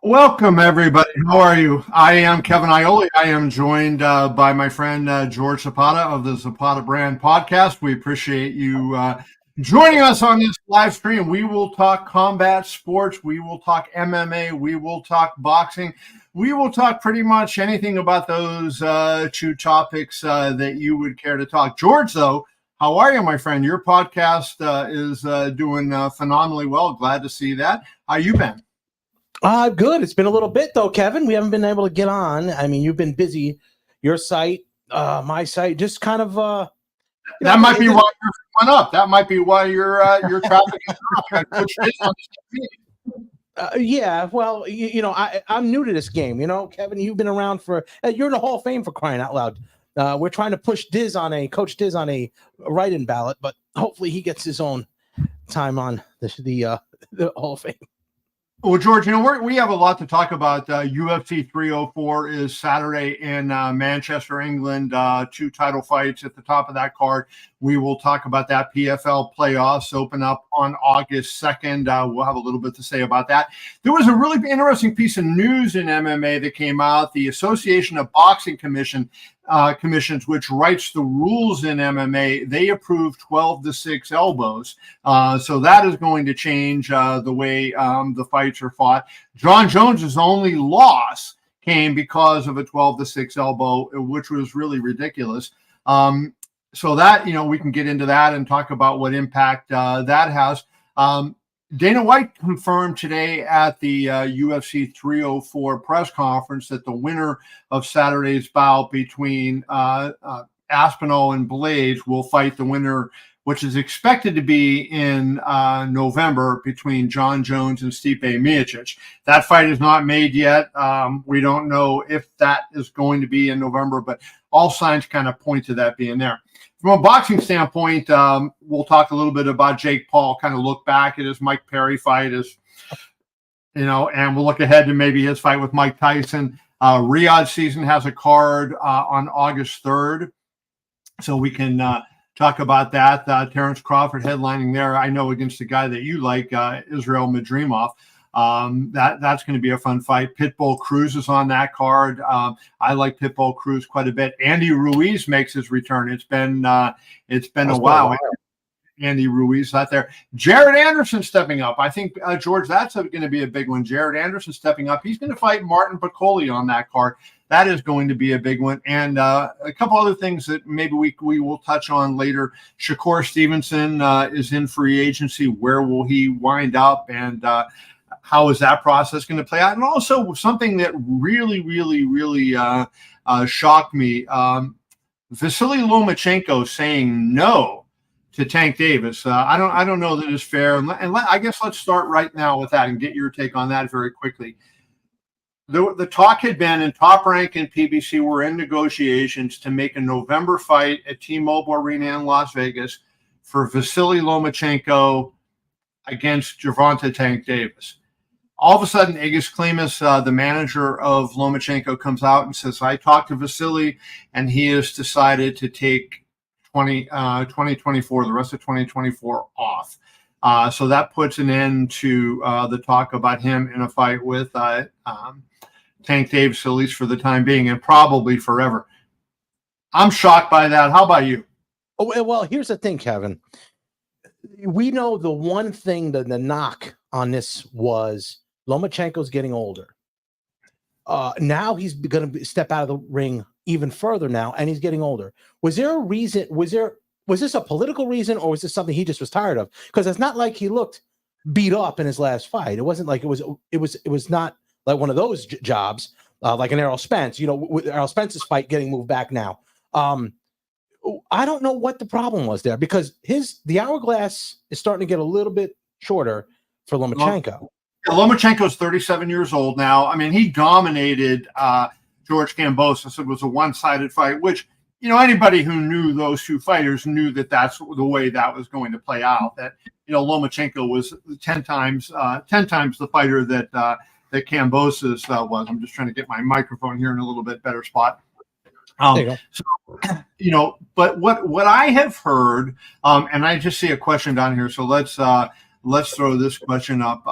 Welcome, everybody. How are you? I am Kevin Iole. I am joined by my friend George Zapata of the Zapata Brand Podcast. We appreciate you joining us on this live stream. We will talk combat sports. We will talk MMA. We will talk boxing. We will talk pretty much anything about those two topics that you would care to talk. George, though, how are you, my friend? Your podcast is doing phenomenally well. Glad to see that. How you been? Good. It's been a little bit though, Kevin. We haven't been able to get on. I mean, you've been busy. Your site, my site, just kind of. That might be why you're going up. That might be why your traffic is up. Yeah. Well, I'm new to this game. Kevin, you've been around for. You're in the Hall of Fame, for crying out loud. We're trying to push Coach Diz on a write-in ballot, but hopefully he gets his own time on the Hall of Fame. Well, George, we have a lot to talk about. UFC 304 is Saturday in Manchester, England. Two title fights at the top of that card. We will talk about that. PFL playoffs open up on August 2nd. We'll have a little bit to say about that. There was a really interesting piece of news in MMA that came out. The Association of Boxing Commissions, which writes the rules in MMA, they approved 12-6 elbows. So that is going to change the way the fights are fought. John Jones's only loss came because of a 12-6 elbow, which was really ridiculous. So that, we can get into that and talk about what impact that has. Dana White confirmed today at the UFC 304 press conference that the winner of Saturday's bout between Aspinall and Blades will fight the winner, which is expected to be in November, between John Jones and Stipe Miocic. That fight is not made yet. We don't know if that is going to be in November, but all signs kind of point to that being there. From a boxing standpoint, we'll talk a little bit about Jake Paul, kind of look back at his Mike Perry fight, and we'll look ahead to maybe his fight with Mike Tyson. Riyadh season has a card on August 3rd, so we can talk about that. Terence Crawford headlining there, I know, against the guy that you like, Israil Madrimov. That's going to be a fun fight. Pitbull Cruz is on that card. I like Pitbull Cruz quite a bit. Andy Ruiz makes his return. It's been a while. Andy Ruiz out there. Jared Anderson stepping up. I think, George, that's going to be a big one. Jared Anderson stepping up. He's going to fight Martin Piccoli on that card. That is going to be a big one. And a couple other things that maybe we will touch on later. Shakur Stevenson is in free agency. Where will he wind up? And how is that process going to play out? And also something that really, really, really shocked me, Vasily Lomachenko saying no to Tank Davis. I don't know that it's fair. And I guess let's start right now with that and get your take on that very quickly. The talk had been, and Top Rank and PBC were in negotiations to make a November fight at T-Mobile Arena in Las Vegas for Vasily Lomachenko against Gervonta Tank Davis. All of a sudden, Egis Klimas, the manager of Lomachenko, comes out and says, I talked to Vasily, and he has decided to take 2024, the rest of 2024 off. So that puts an end to the talk about him in a fight with Tank Davis, at least for the time being, and probably forever. I'm shocked by that. How about you? Oh, well, here's the thing, Kevin. We know the one thing that the knock on this was Lomachenko's getting older. Now he's going to step out of the ring even further now, and he's getting older. Was there a reason? Was this a political reason, or was this something he just was tired of? Because it's not like he looked beat up in his last fight. It wasn't like it was not like one of those jobs like an Errol Spence. With Errol Spence's fight getting moved back now. I don't know what the problem was there, because the hourglass is starting to get a little bit shorter for Lomachenko. Lomachenko's 37 years old now. I mean, he dominated George Kambosos. It was a one-sided fight, which, anybody who knew those two fighters knew that that's the way that was going to play out. That, Lomachenko was 10 times the fighter that Kambosos was. I'm just trying to get my microphone here in a little bit better spot. But what I have heard, and I just see a question down here, so let's throw this question up.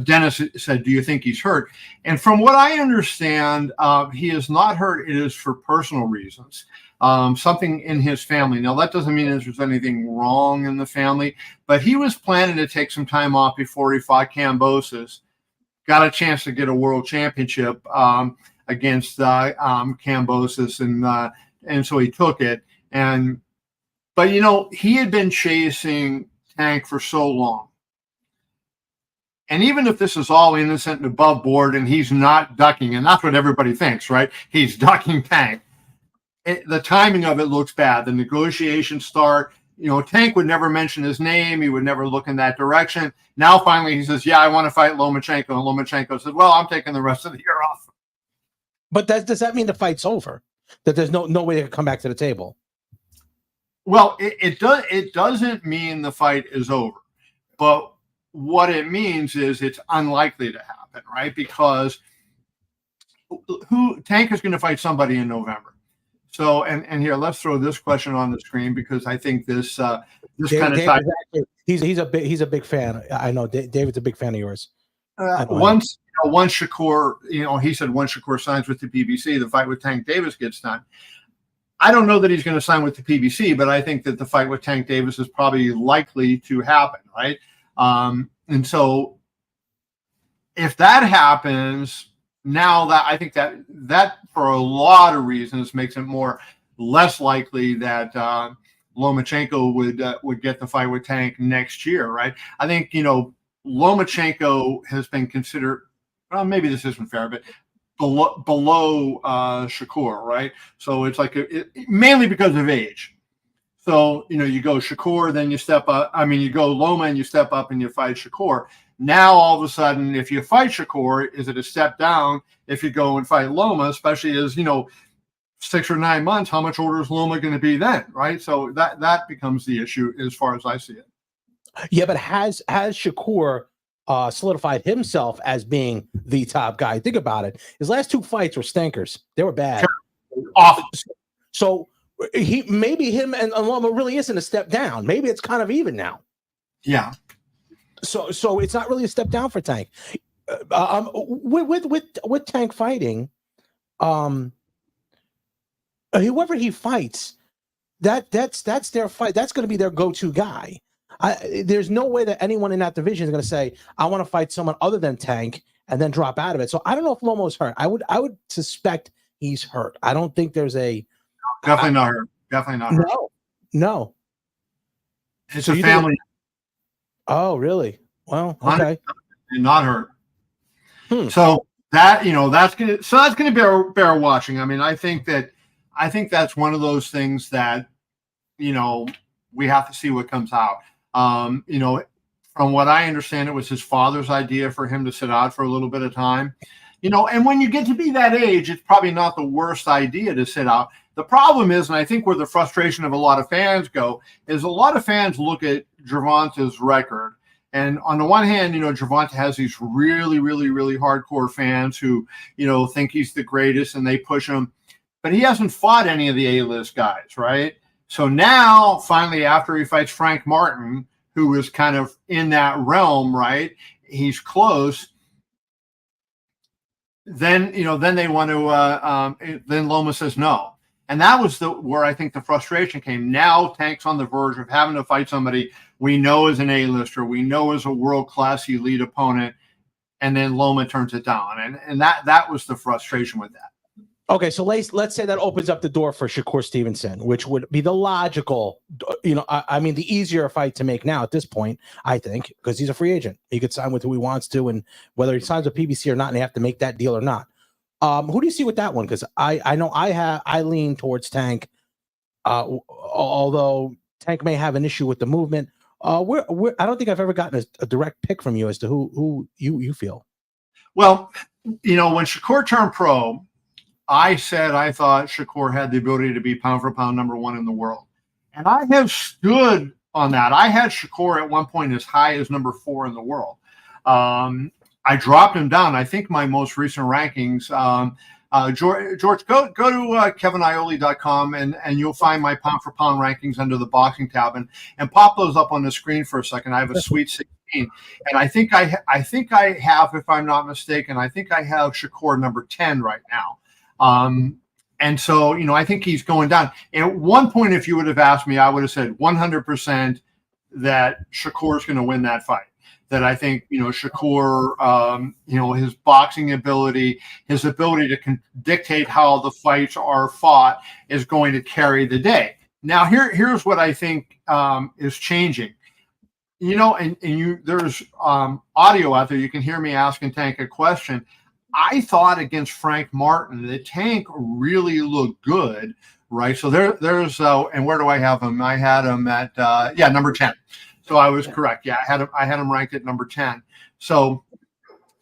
Dennis said, "Do you think he's hurt?" And from what I understand, he is not hurt. It is for personal reasons. Something in his family. Now, that doesn't mean there's anything wrong in the family, but he was planning to take some time off before he fought Kambosos. Got a chance to get a world championship against Kambosos, and so he took it. But he had been chasing Tank for so long. And even if this is all innocent and above board and he's not ducking, and that's what everybody thinks, right? He's ducking Tank. The timing of it looks bad. The negotiations start. Tank would never mention his name. He would never look in that direction. Now, finally, he says, "Yeah, I want to fight Lomachenko." And Lomachenko says, "Well, I'm taking the rest of the year off." But does that mean the fight's over? That there's no way to come back to the table? Well, it doesn't mean the fight is over. But what it means is it's unlikely to happen, right? Because Tank is going to fight somebody in November. So, and here, let's throw this question on the screen because I think this kind of ties. He's a big fan. I know David's a big fan of yours. Once Shakur, he said once Shakur signs with the PBC, the fight with Tank Davis gets done. I don't know that he's going to sign with the PBC, but I think that the fight with Tank Davis is probably likely to happen, right? And so, if that happens. Now that I think that for a lot of reasons makes it less likely that Lomachenko would get the fight with Tank next year, right? I think Lomachenko has been considered. Well, maybe this isn't fair, but below Shakur, right? So it's like mainly because of age. So you go Shakur, then you step up. I mean, you go Loma and you step up and you fight Shakur. Now, all of a sudden, if you fight Shakur, is it a step down if you go and fight Loma, especially as, 6 or 9 months, how much older is Loma going to be then, right? So that becomes the issue as far as I see it. Yeah, but has Shakur solidified himself as being the top guy? Think about it. His last 2 fights were stinkers. They were bad. Awful. So maybe him and Loma really isn't a step down. Maybe it's kind of even now. Yeah. So it's not really a step down for Tank. With Tank fighting, whoever he fights, that's their fight. That's going to be their go-to guy. There's no way that anyone in that division is going to say, "I want to fight someone other than Tank," and then drop out of it. So I don't know if Lomo's hurt. I would suspect he's hurt. I don't think there's definitely not hurt. Definitely not hurt. No. It's a family. Oh, really? Well, okay. Not hurt. So that's gonna bear watching. I mean, I think that's one of those things that we have to see what comes out. From what I understand, it was his father's idea for him to sit out for a little bit of time. And when you get to be that age, it's probably not the worst idea to sit out. The problem is, and I think where the frustration of a lot of fans go, is a lot of fans look at Gervonta's record. And on the one hand, Gervonta has these really, really, really hardcore fans who, think he's the greatest and they push him. But he hasn't fought any of the A-list guys, right? So now, finally, after he fights Frank Martin, who is kind of in that realm, right? He's close. Then they want to. Then Loma says no, and that was where I think the frustration came. Now Tank's on the verge of having to fight somebody we know is an A-lister, we know is a world-class elite opponent, and then Loma turns it down, and that was the frustration with that. Okay, so let's say that opens up the door for Shakur Stevenson, which would be the logical, the easier fight to make now at this point, I think, because he's a free agent. He could sign with who he wants to, and whether he signs with PBC or not, and they have to make that deal or not. Who do you see with that one? Because I know I lean towards Tank, although Tank may have an issue with the movement. I don't think I've ever gotten a direct pick from you as to who you feel. Well, when Shakur turned pro, I said I thought Shakur had the ability to be pound for pound number 1 in the world. And I have stood on that. I had Shakur at one point as high as number 4 in the world. I dropped him down. I think my most recent rankings, George, go to keviniole.com and you'll find my pound for pound rankings under the boxing tab and pop those up on the screen for a second. I have a Sweet 17, and I think I have, if I'm not mistaken, I think I have Shakur number 10 right now. And so, I think he's going down. And at one point, if you would have asked me, I would have said 100% that Shakur's going to win that fight. That I think, Shakur, his boxing ability, his ability to dictate how the fights are fought is going to carry the day. Now, here's what I think is changing. There's audio out there. You can hear me asking Tank a question. I thought against Frank Martin that Tank really looked good, right? So there's and where do I have him? I had him at number 10. So I was correct. Yeah, I had him ranked at number 10. So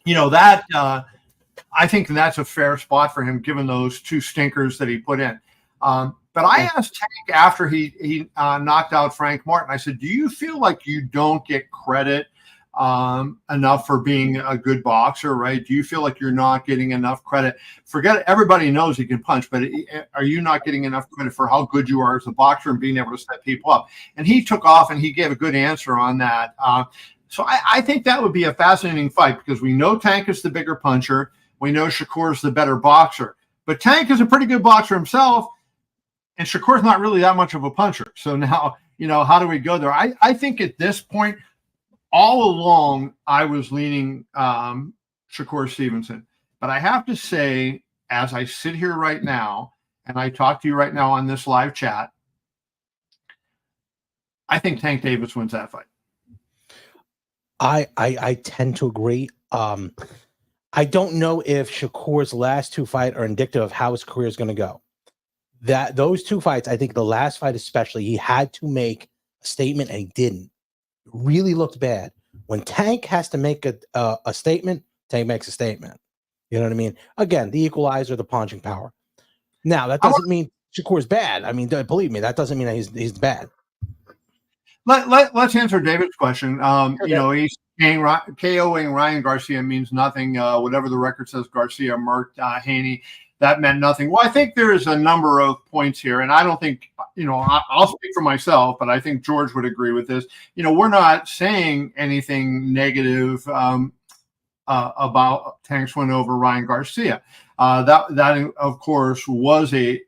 that I think that's a fair spot for him given those two stinkers that he put in. But I asked Tank after he knocked out Frank Martin. I said, "Do you feel like you don't get credit enough for being a good boxer, right? Do you feel like you're not getting enough credit? Forget it. Everybody knows he can punch, but are you not getting enough credit for how good you are as a boxer and being able to set people up?" And he took off and he gave a good answer on that. So I think that would be a fascinating fight because we know Tank is the bigger puncher. We know Shakur is the better boxer, but Tank is a pretty good boxer himself. And Shakur's not really that much of a puncher. So now, how do we go there? I think at this point, all along, I was leaning Shakur Stevenson. But I have to say, as I sit here right now, and I talk to you right now on this live chat, I think Tank Davis wins that fight. I tend to agree. I don't know if Shakur's last two fights are indicative of how his career is going to go. Those two fights, I think the last fight especially, he had to make a statement and he didn't. Really looked bad. When Tank has to make a statement, Tank makes a statement. You know what I mean? Again, the equalizer, the punching power. Now, that doesn't mean Shakur's bad. I mean, believe me, that doesn't mean that he's bad. Let's answer David's question. He's KOing Ryan Garcia means nothing. Whatever the record says, Garcia murked Haney. That meant nothing. Well, I think there is a number of points here, and I don't think, I'll speak for myself, but I think George would agree with this. We're not saying anything negative about Tank's win over Ryan Garcia. That of course was an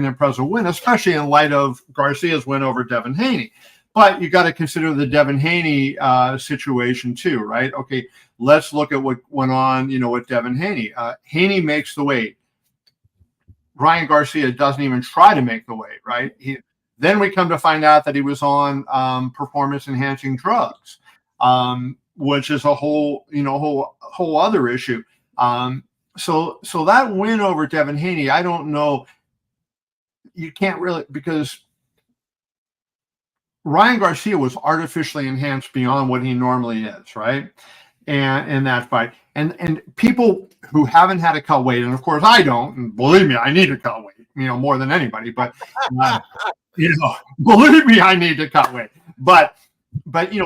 impressive win, especially in light of Garcia's win over Devin Haney. But you got to consider the Devin Haney situation too, right? Okay, let's look at what went on, with Devin Haney. Haney makes the weight. Ryan Garcia doesn't even try to make the weight, right? Then we come to find out that he was on performance-enhancing drugs, which is a whole other issue. So that win over Devin Haney, I don't know. You can't really, because Ryan Garcia was artificially enhanced beyond what he normally is, right? And in that fight, and people who haven't had to cut weight, and of course I don't, and believe me, I need to cut weight, more than anybody. But believe me, I need to cut weight. But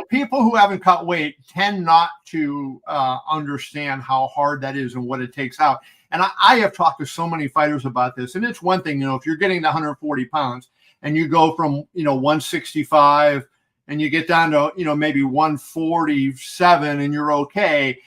people who haven't cut weight tend not to understand how hard that is and what it takes out. And I have talked to so many fighters about this, and it's one thing, if you're getting to 140 pounds and you go from 165. And you get down to, maybe 147 and you're okay.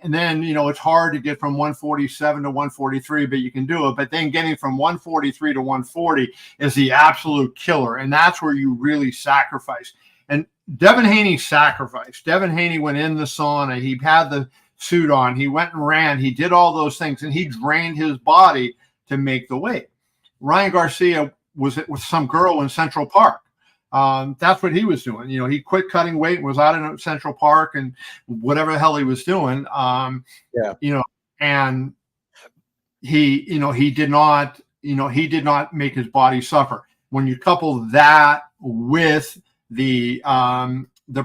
And then, it's hard to get from 147 to 143, but you can do it. But then getting from 143 to 140 is the absolute killer. And that's where you really sacrifice. And Devin Haney sacrificed. Devin Haney went in the sauna. He had the suit on. He went and ran. He did all those things. And he drained his body to make the weight. Ryan Garcia was with some girl in Central Park. That's what he was doing. He quit cutting weight and was out in Central Park and whatever the hell he was doing. And he did not make his body suffer. When you couple that with the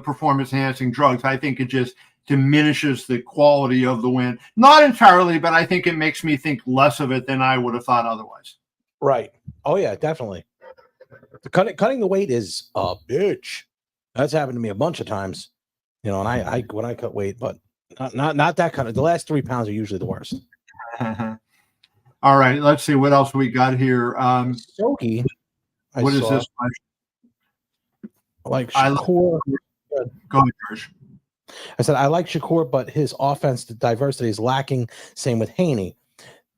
performance enhancing drugs, I think it just diminishes the quality of the win. Not entirely, but I think it makes me think less of it than I would have thought otherwise. Right. Oh yeah, definitely. Cutting the weight is a bitch. That's happened to me a bunch of times, and I when I cut weight, but not that kind of. The last 3 pounds are usually the worst. All right, let's see what else we got here. Soki, what is this? Like Shakur. Go ahead, George. I said, I like Shakur, but his offense diversity is lacking. Same with Haney.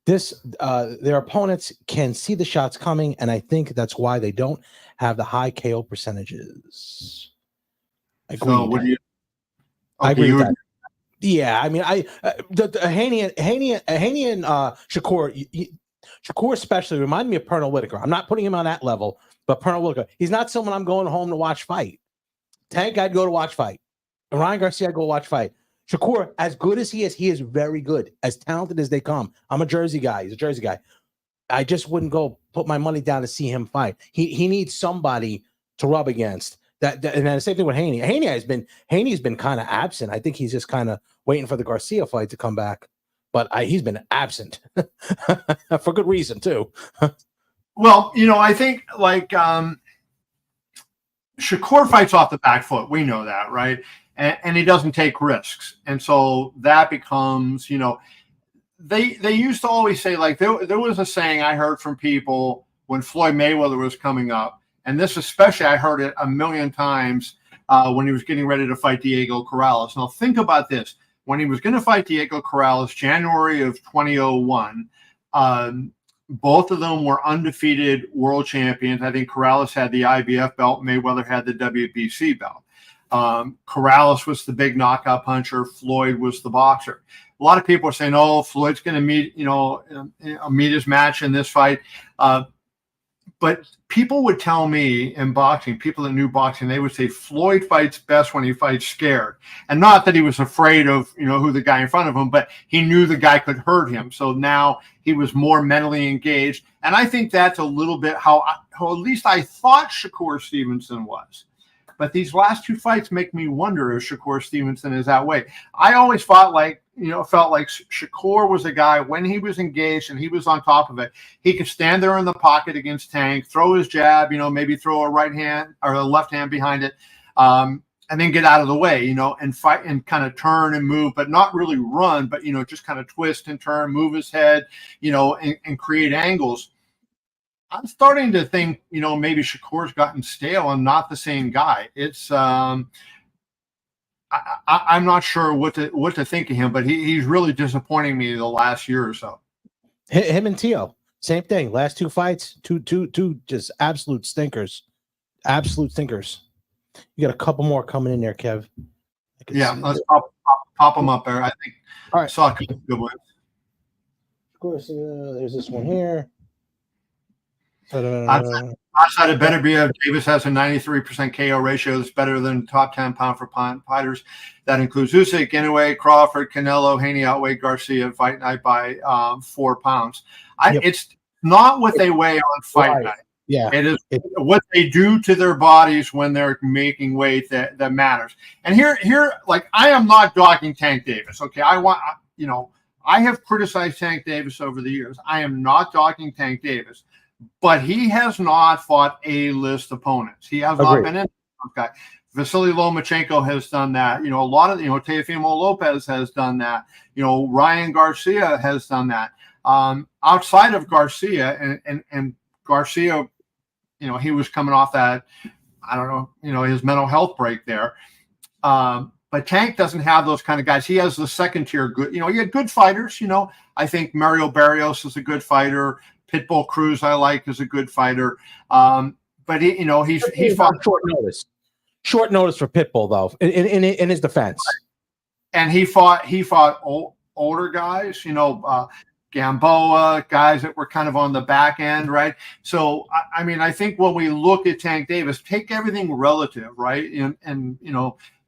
Their opponents can see the shots coming, and I think that's why they don't have the high KO percentages. Agreed. So what do you? I agree with that. Yeah, I mean, Haney and Shakur, Shakur especially remind me of Pernell Whitaker. I'm not putting him on that level, but Pernell Whitaker, he's not someone I'm going home to watch fight. Tank, I'd go to watch fight. Ryan Garcia, I'd go watch fight. Shakur, as good as he is very good, as talented as they come. I'm a Jersey guy. He's a Jersey guy. I just wouldn't go put my money down to see him fight. He needs somebody to rub against. And then the same thing with Haney. Haney's been kind of absent. I think he's just kind of waiting for the Garcia fight to come back. But he's been absent for good reason too. Well, I think like Shakur fights off the back foot. We know that, right? And he doesn't take risks. And so that becomes, they used to always say, like, there was a saying I heard from people when Floyd Mayweather was coming up. And this especially, I heard it a million times when he was getting ready to fight Diego Corrales. Now, think about this. When he was going to fight Diego Corrales, January of 2001, both of them were undefeated world champions. I think Corrales had the IBF belt. Mayweather had the WBC belt. Corrales was the big knockout puncher. Floyd was the boxer. A lot of people are saying, "Oh, Floyd's going to meet his match in this fight." But people would tell me in boxing, people that knew boxing, they would say Floyd fights best when he fights scared. And not that he was afraid of, who the guy in front of him, but he knew the guy could hurt him. So now he was more mentally engaged. And I think that's a little bit how at least I thought Shakur Stevenson was. But these last two fights make me wonder if Shakur Stevenson is that way. I always felt like Shakur was a guy, when he was engaged and he was on top of it, he could stand there in the pocket against Tank, throw his jab, maybe throw a right hand or a left hand behind it, and then get out of the way, and fight and kind of turn and move, but not really run, but, just kind of twist and turn, move his head, and create angles. I'm starting to think, maybe Shakur's gotten stale and not the same guy. It's I'm not sure what to think of him, but he's really disappointing me the last year or so. Him and Tio, same thing. Last two fights, two just absolute stinkers. Absolute stinkers. You got a couple more coming in there, Kev. Yeah, let's pop them up there. I think. All right, saw a couple good ones. Of course, there's this one here. Outside of Beterbiev, Davis has a 93% KO ratio. That's better than top 10 pound-for-pound fighters. That includes Usyk, Inoue, Crawford, Canelo, Haney outweighed Garcia fight night by 4 pounds. It's not what they weigh on fight night. Yeah, it is what they do to their bodies when they're making weight that matters. And here, like, I am not dogging Tank Davis. Okay, I have criticized Tank Davis over the years. I am not dogging Tank Davis. But he has not fought A-list opponents. He has not been in guy. Vasily Lomachenko has done that. A lot of Teofimo Lopez has done that. Ryan Garcia has done that. Outside of Garcia and Garcia, he was coming off that, I don't know, his mental health break there. But Tank doesn't have those kind of guys. He has the second tier good. He had good fighters. I think Mario Barrios is a good fighter. Pitbull Cruz, I like, is a good fighder, but he fought short notice. Short notice for Pitbull, though, in his defense. And he fought older guys, Gamboa, guys that were kind of on the back end, right? So I mean, I think when we look at Tank Davis, take everything relative, right? And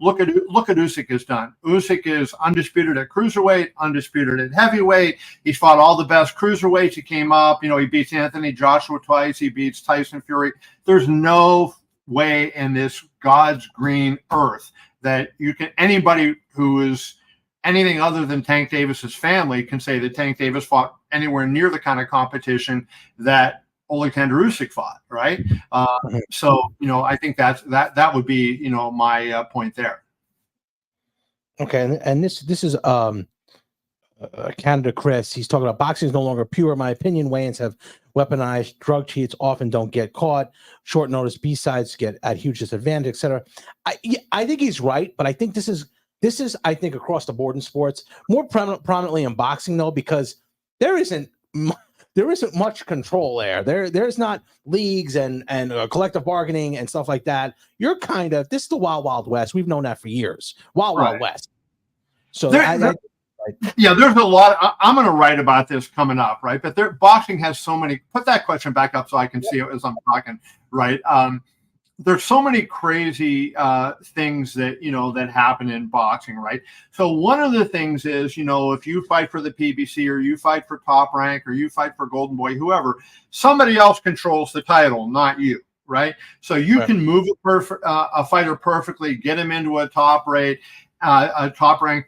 look at Usyk has done. Usyk is undisputed at cruiserweight, undisputed at heavyweight. He's fought all the best cruiserweights. He came up, he beats Anthony Joshua twice. He beats Tyson Fury. There's no way in this God's green earth that anybody who is anything other than Tank Davis's family can say that Tank Davis fought anywhere near the kind of competition that Alexander Usyk fought, right? So, I think that would be, my point there. Okay, and this is Canada Chris. He's talking about boxing is no longer pure. In my opinion, weigh-ins have weaponized. Drug cheats often don't get caught. Short notice B-sides get at huge disadvantage, etc. I think he's right, but I think this is This is, I think, across the board in sports, more prominently in boxing, though, because there isn't much control there. There's not leagues and collective bargaining and stuff like that. You're kind of, this is the wild, wild west. We've known that for years. Wild west. So yeah, there's a lot. I'm going to write about this coming up, right? But boxing has so many. Put that question back up so I can see it as I'm talking, right? There's so many crazy things that that happen in boxing, right? So one of the things is, if you fight for the PBC or you fight for Top Rank or you fight for Golden Boy, whoever, somebody else controls the title, not you, right? So you can move a fighter perfectly, get him into a top rank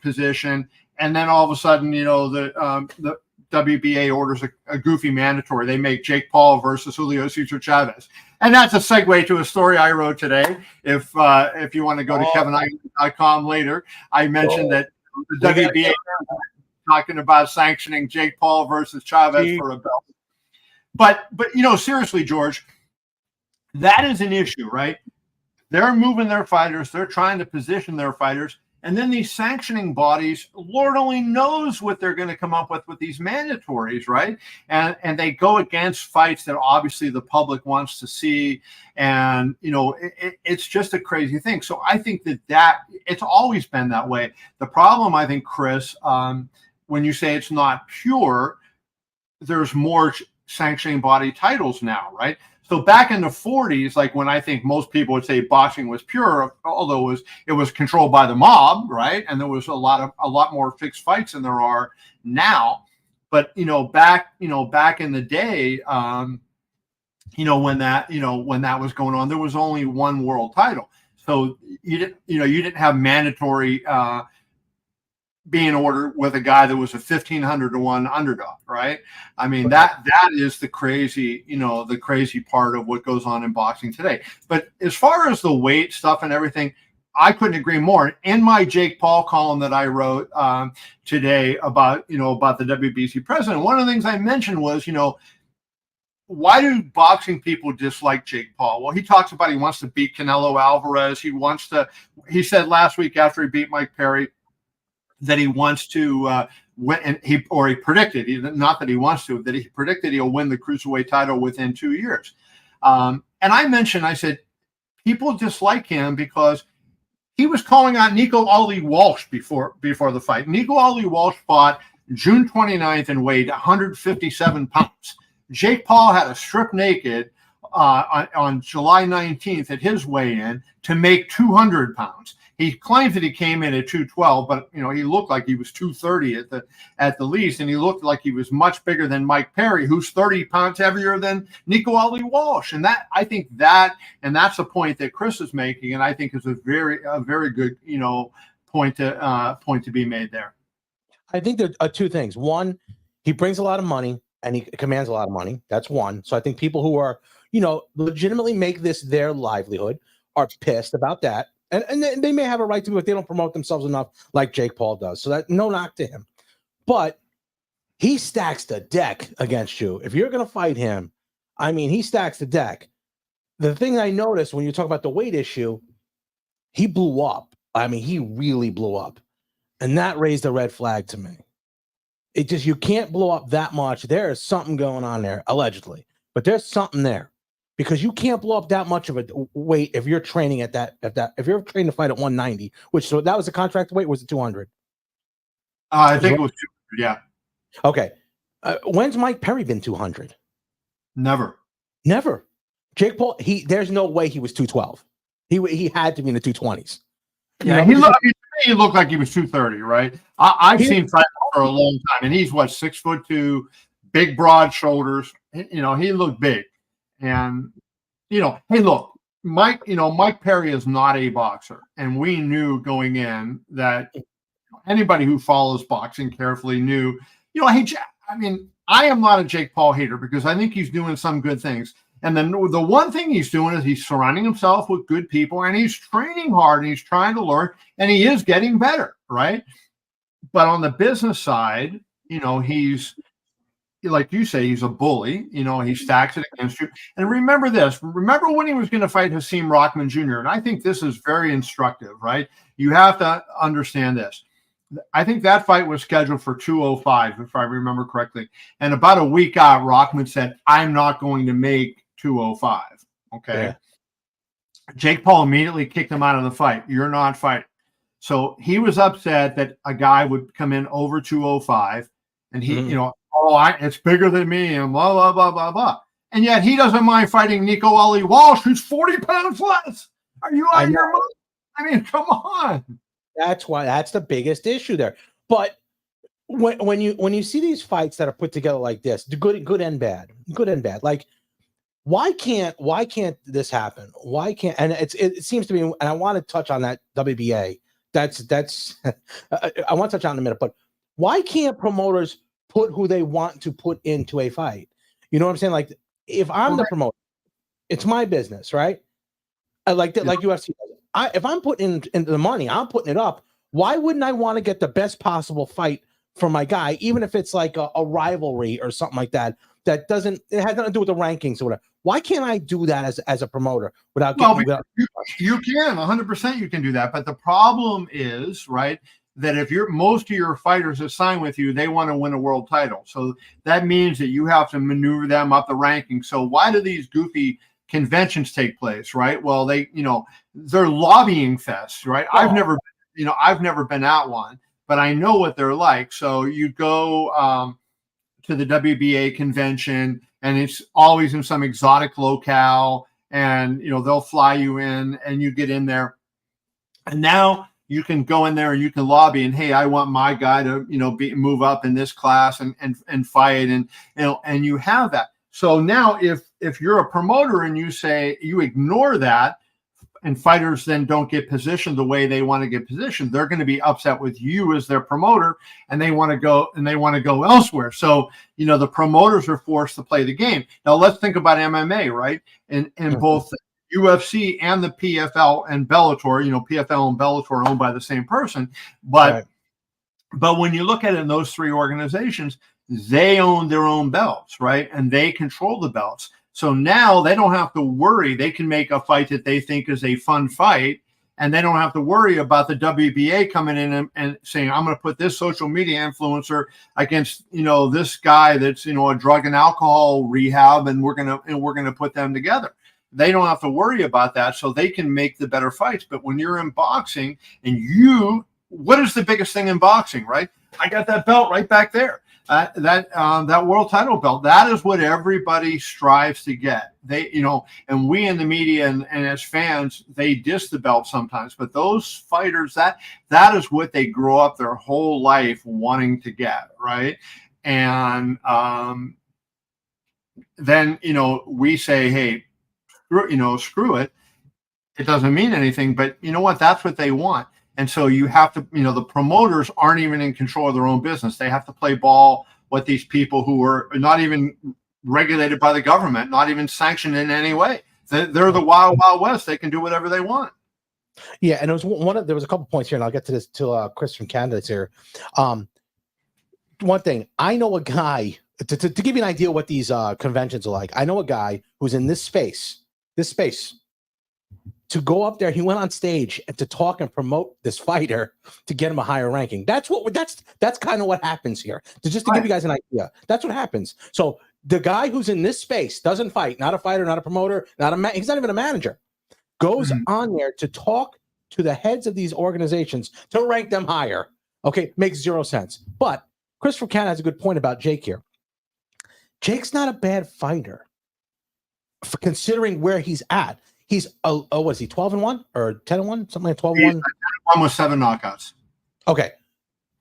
position. And then all of a sudden, the WBA orders a goofy mandatory. They make Jake Paul versus Julio Cesar Chavez. And that's a segue to a story I wrote today. If you want to go to kevineichel.com later, I mentioned that the WBA is talking about sanctioning Jake Paul versus Chavez for a belt. But seriously, George, that is an issue, right? They're moving their fighters. They're trying to position their fighters. And then these sanctioning bodies, Lord only knows what they're going to come up with these mandatories, right? And they go against fights that obviously the public wants to see. And, it's just a crazy thing. So I think that it's always been that way. The problem, I think, Chris, when you say it's not pure, there's more sanctioning body titles now, right? So back in the 40s, like when I think most people would say boxing was pure, although it was controlled by the mob, right? And there was a lot more fixed fights than there are now. But back in the day, when that was going on, there was only one world title. So you didn't have mandatory being ordered with a guy that was a 1,500 to 1 underdog, right? I mean, that is the crazy part of what goes on in boxing today. But as far as the weight stuff and everything, I couldn't agree more. In my Jake Paul column that I wrote today about the WBC president, one of the things I mentioned was, why do boxing people dislike Jake Paul? Well, he talks about he wants to beat Canelo Alvarez. He said last week after he beat Mike Perry that he wants to win, and he predicted, not that he wants to, that he predicted he'll win the cruiserweight title within 2 years. And I said, people dislike him because he was calling out Nico Ali Walsh before the fight. Nico Ali Walsh fought June 29th and weighed 157 pounds. Jake Paul had to strip naked on July 19th at his weigh-in to make 200 pounds. He claims that he came in at 212, but he looked like he was 230 at the least, and he looked like he was much bigger than Mike Perry, who's 30 pounds heavier than Nico Ali Walsh. And that's a point that Chris is making, and I think is a very good point to be made there. I think there are two things. One, he brings a lot of money and he commands a lot of money. That's one. So I think people who are legitimately make this their livelihood are pissed about that. And they may have a right to, but they don't promote themselves enough like Jake Paul does. So that no knock to him. But he stacks the deck against you. If you're going to fight him, he stacks the deck. The thing I noticed when you talk about the weight issue, he blew up. He really blew up. And that raised a red flag to me. You can't blow up that much. There is something going on there, allegedly. But there's something there. Because you can't blow up that much of a weight if you're training at that. If you're training to fight at 190, so that was the contract weight, was it 200? I think it was 200, yeah. Okay. When's Mike Perry been 200? Never. Jake Paul, there's no way he was 212. He had to be in the 220s. Yeah, he looked like he was 230, right? I've seen fights for a long time, and he's 6'2", big, broad shoulders. He looked big. And, hey, look, Mike Perry is not a boxer. And we knew going in that anybody who follows boxing carefully knew, I am not a Jake Paul hater because I think he's doing some good things. And then the one thing he's doing is he's surrounding himself with good people and he's training hard and he's trying to learn and he is getting better, right? But on the business side, he's like you say, he's a bully. He stacks it against you. And remember this. Remember when he was going to fight Hasim Rahman Jr. And I think this is very instructive, right? You have to understand this. I think that fight was scheduled for 205, if I remember correctly. And about a week out, Rahman said, "I'm not going to make 205." Okay. Yeah. Jake Paul immediately kicked him out of the fight. "You're not fighting." So he was upset that a guy would come in over 205, and he, it's bigger than me, and blah, blah, blah, blah, blah. And yet he doesn't mind fighting Nico Ali Walsh, who's 40 pounds less. Are you out of your mind? I mean, come on. That's the biggest issue there. But when you see these fights that are put together like this, the good and bad, like why can't this happen? Why can't, and it seems to be, and I want to touch on that WBA. That's I want to touch on in a minute, but why can't promoters put who they want to put into a fight? You know what I'm saying? Like, if I'm the promoter, it's my business, right? Like UFC. If I'm putting in the money, I'm putting it up. Why wouldn't I want to get the best possible fight for my guy, even if it's like a rivalry or something like that? It has nothing to do with the rankings or whatever. Why can't I do that as a promoter without getting? You can 100%. You can do that, but the problem is, right, that if most of your fighters that sign with you, they want to win a world title, so that means that you have to maneuver them up the rankings. So why do these goofy conventions take place, right? Well, they're lobbying fests, right? Oh. I've never been at one, but I know what they're like. So you go to the WBA convention, and it's always in some exotic locale, and they'll fly you in, and you get in there, and now you can go in there and you can lobby, and hey, I want my guy to move up in this class and fight, and you have that. So now if you're a promoter and you ignore that, and fighters then don't get positioned the way they want to get positioned, they're going to be upset with you as their promoter, and they want to go elsewhere. So, the promoters are forced to play the game. Now let's think about MMA, right? And both the UFC and the PFL and Bellator, PFL and Bellator are owned by the same person. But when you look at it in those three organizations, they own their own belts, right? And they control the belts. So now they don't have to worry. They can make a fight that they think is a fun fight, and they don't have to worry about the WBA coming in and saying, "I'm going to put this social media influencer against, this guy that's, a drug and alcohol rehab, and we're going to put them together." They don't have to worry about that, so they can make the better fights. But when you're in boxing, and what is the biggest thing in boxing, right? I got that belt right back there. That world title belt, that is what everybody strives to get. And we in the media and as fans, they diss the belt sometimes, but those fighters, that is what they grow up their whole life wanting to get, right? And then we say, hey, screw it. It doesn't mean anything, but you know what? That's what they want. And so you have to, the promoters aren't even in control of their own business. They have to play ball with these people who are not even regulated by the government, not even sanctioned in any way. They're the wild, wild west. They can do whatever they want. Yeah, and there was a couple points here, and I'll get to this till Chris from Canada's here. One thing, I know a guy to give you an idea what these conventions are like. I know a guy who's in this space. To go up there, he went on stage and to talk and promote this fighter to get him a higher ranking. That's kind of what happens here. To give you guys an idea, that's what happens. So the guy who's in this space doesn't fight, not a fighter, not a promoter, he's not even a manager, goes on there to talk to the heads of these organizations to rank them higher. Okay, makes zero sense. But Chris from Canada has a good point about Jake here. Jake's not a bad fighter, for considering where he's at. He's what is he, 12-1 or 10-1, something like 12-1? 10-1 with 7 knockouts. Okay.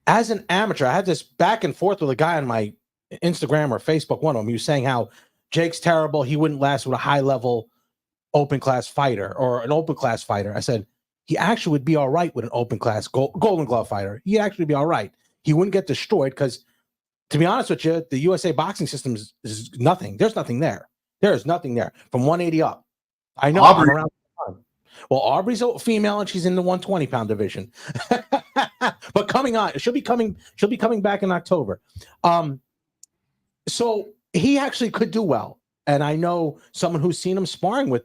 As an amateur, I had this back and forth with a guy on my Instagram or Facebook, one of them. He was saying how Jake's terrible. He wouldn't last with a high-level open class fighter or an open class fighter. I said, he actually would be all right with an open class Golden Glove fighter. He'd actually be all right. He wouldn't get destroyed because, to be honest with you, the USA boxing system is nothing. There's nothing there. There is nothing there from 180 up. I know. I'm around. Well, Aubrey's a female and she's in the 120-pound division. But coming on, she'll be coming back in October. So he actually could do well. And I know someone who's seen him sparring with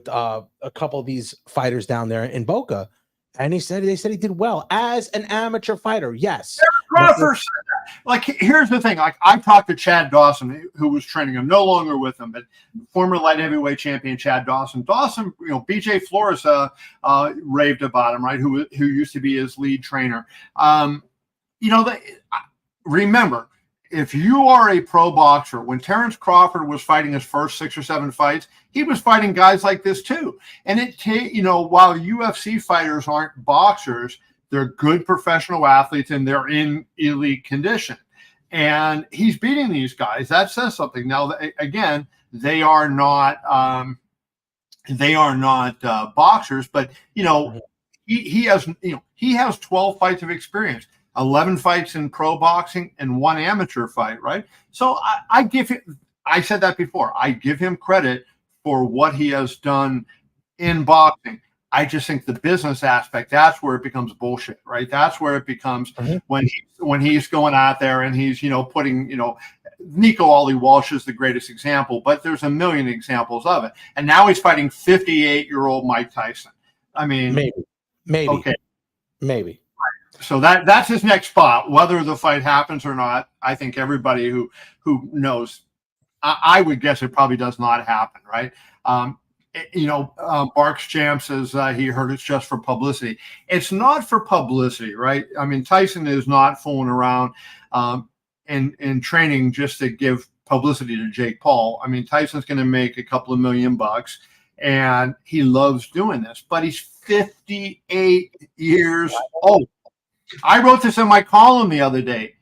a couple of these fighters down there in Boca. And they said he did well as an amateur fighter. Yes. Crawford said that. Like, here's the thing. Like, I talked to Chad Dawson, who was training him, no longer with him, but former light heavyweight champion Chad Dawson. Dawson, BJ Flores raved about him, right? Who used to be his lead trainer. Remember, if you are a pro boxer, when Terence Crawford was fighting his first 6 or 7 fights, he was fighting guys like this too. And while UFC fighters aren't boxers, they're good professional athletes and they're in elite condition. And he's beating these guys. That says something. Now, again, they are not boxers, but he has 12 fights of experience. 11 fights in pro boxing and 1 amateur fight, right? So I said that before. I give him credit for what he has done in boxing. I just think the business aspect, that's where it becomes bullshit, right? That's where it becomes when he's going out there and he's, putting, Nico Ali Walsh is the greatest example, but there's a million examples of it. And now he's fighting 58-year-old Mike Tyson. I mean, maybe. Okay. Maybe. So that's his next spot. Whether the fight happens or not, I think everybody who knows, I would guess it probably does not happen, right? Barks Jam says he heard it's just for publicity. It's not for publicity, right? I mean, Tyson is not fooling around and training just to give publicity to Jake Paul. I mean, Tyson's going to make a couple of $1 million, and he loves doing this, but he's 58 years old. I wrote this in my column the other day.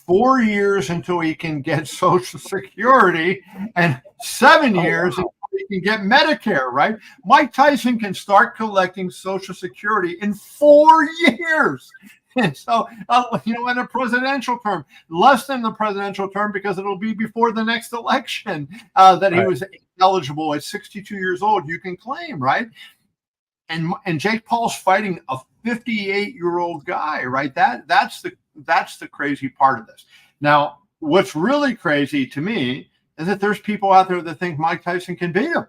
4 years until he can get Social Security and 7 years until he can get Medicare, right? Mike Tyson can start collecting Social Security in 4 years. And so, in a presidential term, less than the presidential term, because it'll be before the next election that he was eligible at 62 years old, you can claim, right? And Jake Paul's fighting a 58-year-old guy, right? That's the crazy part of this. Now, what's really crazy to me is that there's people out there that think Mike Tyson can beat him.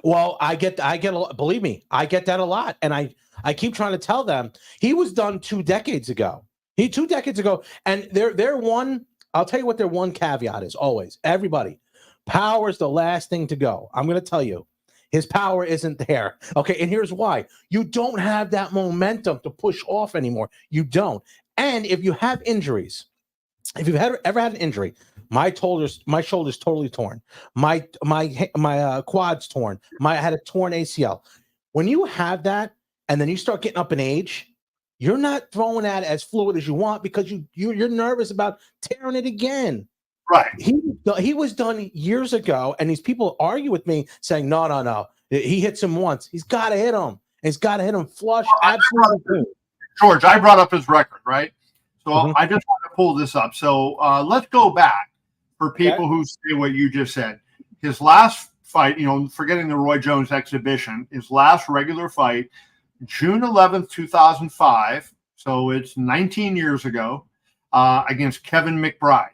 Well, I get a lot. Believe me, I get that a lot, and I keep trying to tell them he was done 2 decades ago. 2 decades ago, and their one. I'll tell you what their one caveat is. Always, everybody, power is the last thing to go. I'm going to tell you. His power isn't there. Okay, and here's why. You don't have that momentum to push off anymore. You don't. And if you have injuries, if you've ever had an injury, my shoulder's totally torn. My quad's torn. I had a torn ACL. When you have that and then you start getting up in age, you're not throwing at it as fluid as you want because you're nervous about tearing it again. Right. He was done years ago, and these people argue with me saying, no. He hits him once. He's got to hit him. He's got to hit him flush. Absolutely. George, I brought up his record, right? So I just want to pull this up. So let's go back for people who say what you just said. His last fight, forgetting the Roy Jones exhibition, his last regular fight, June 11th, 2005. So it's 19 years ago against Kevin McBride.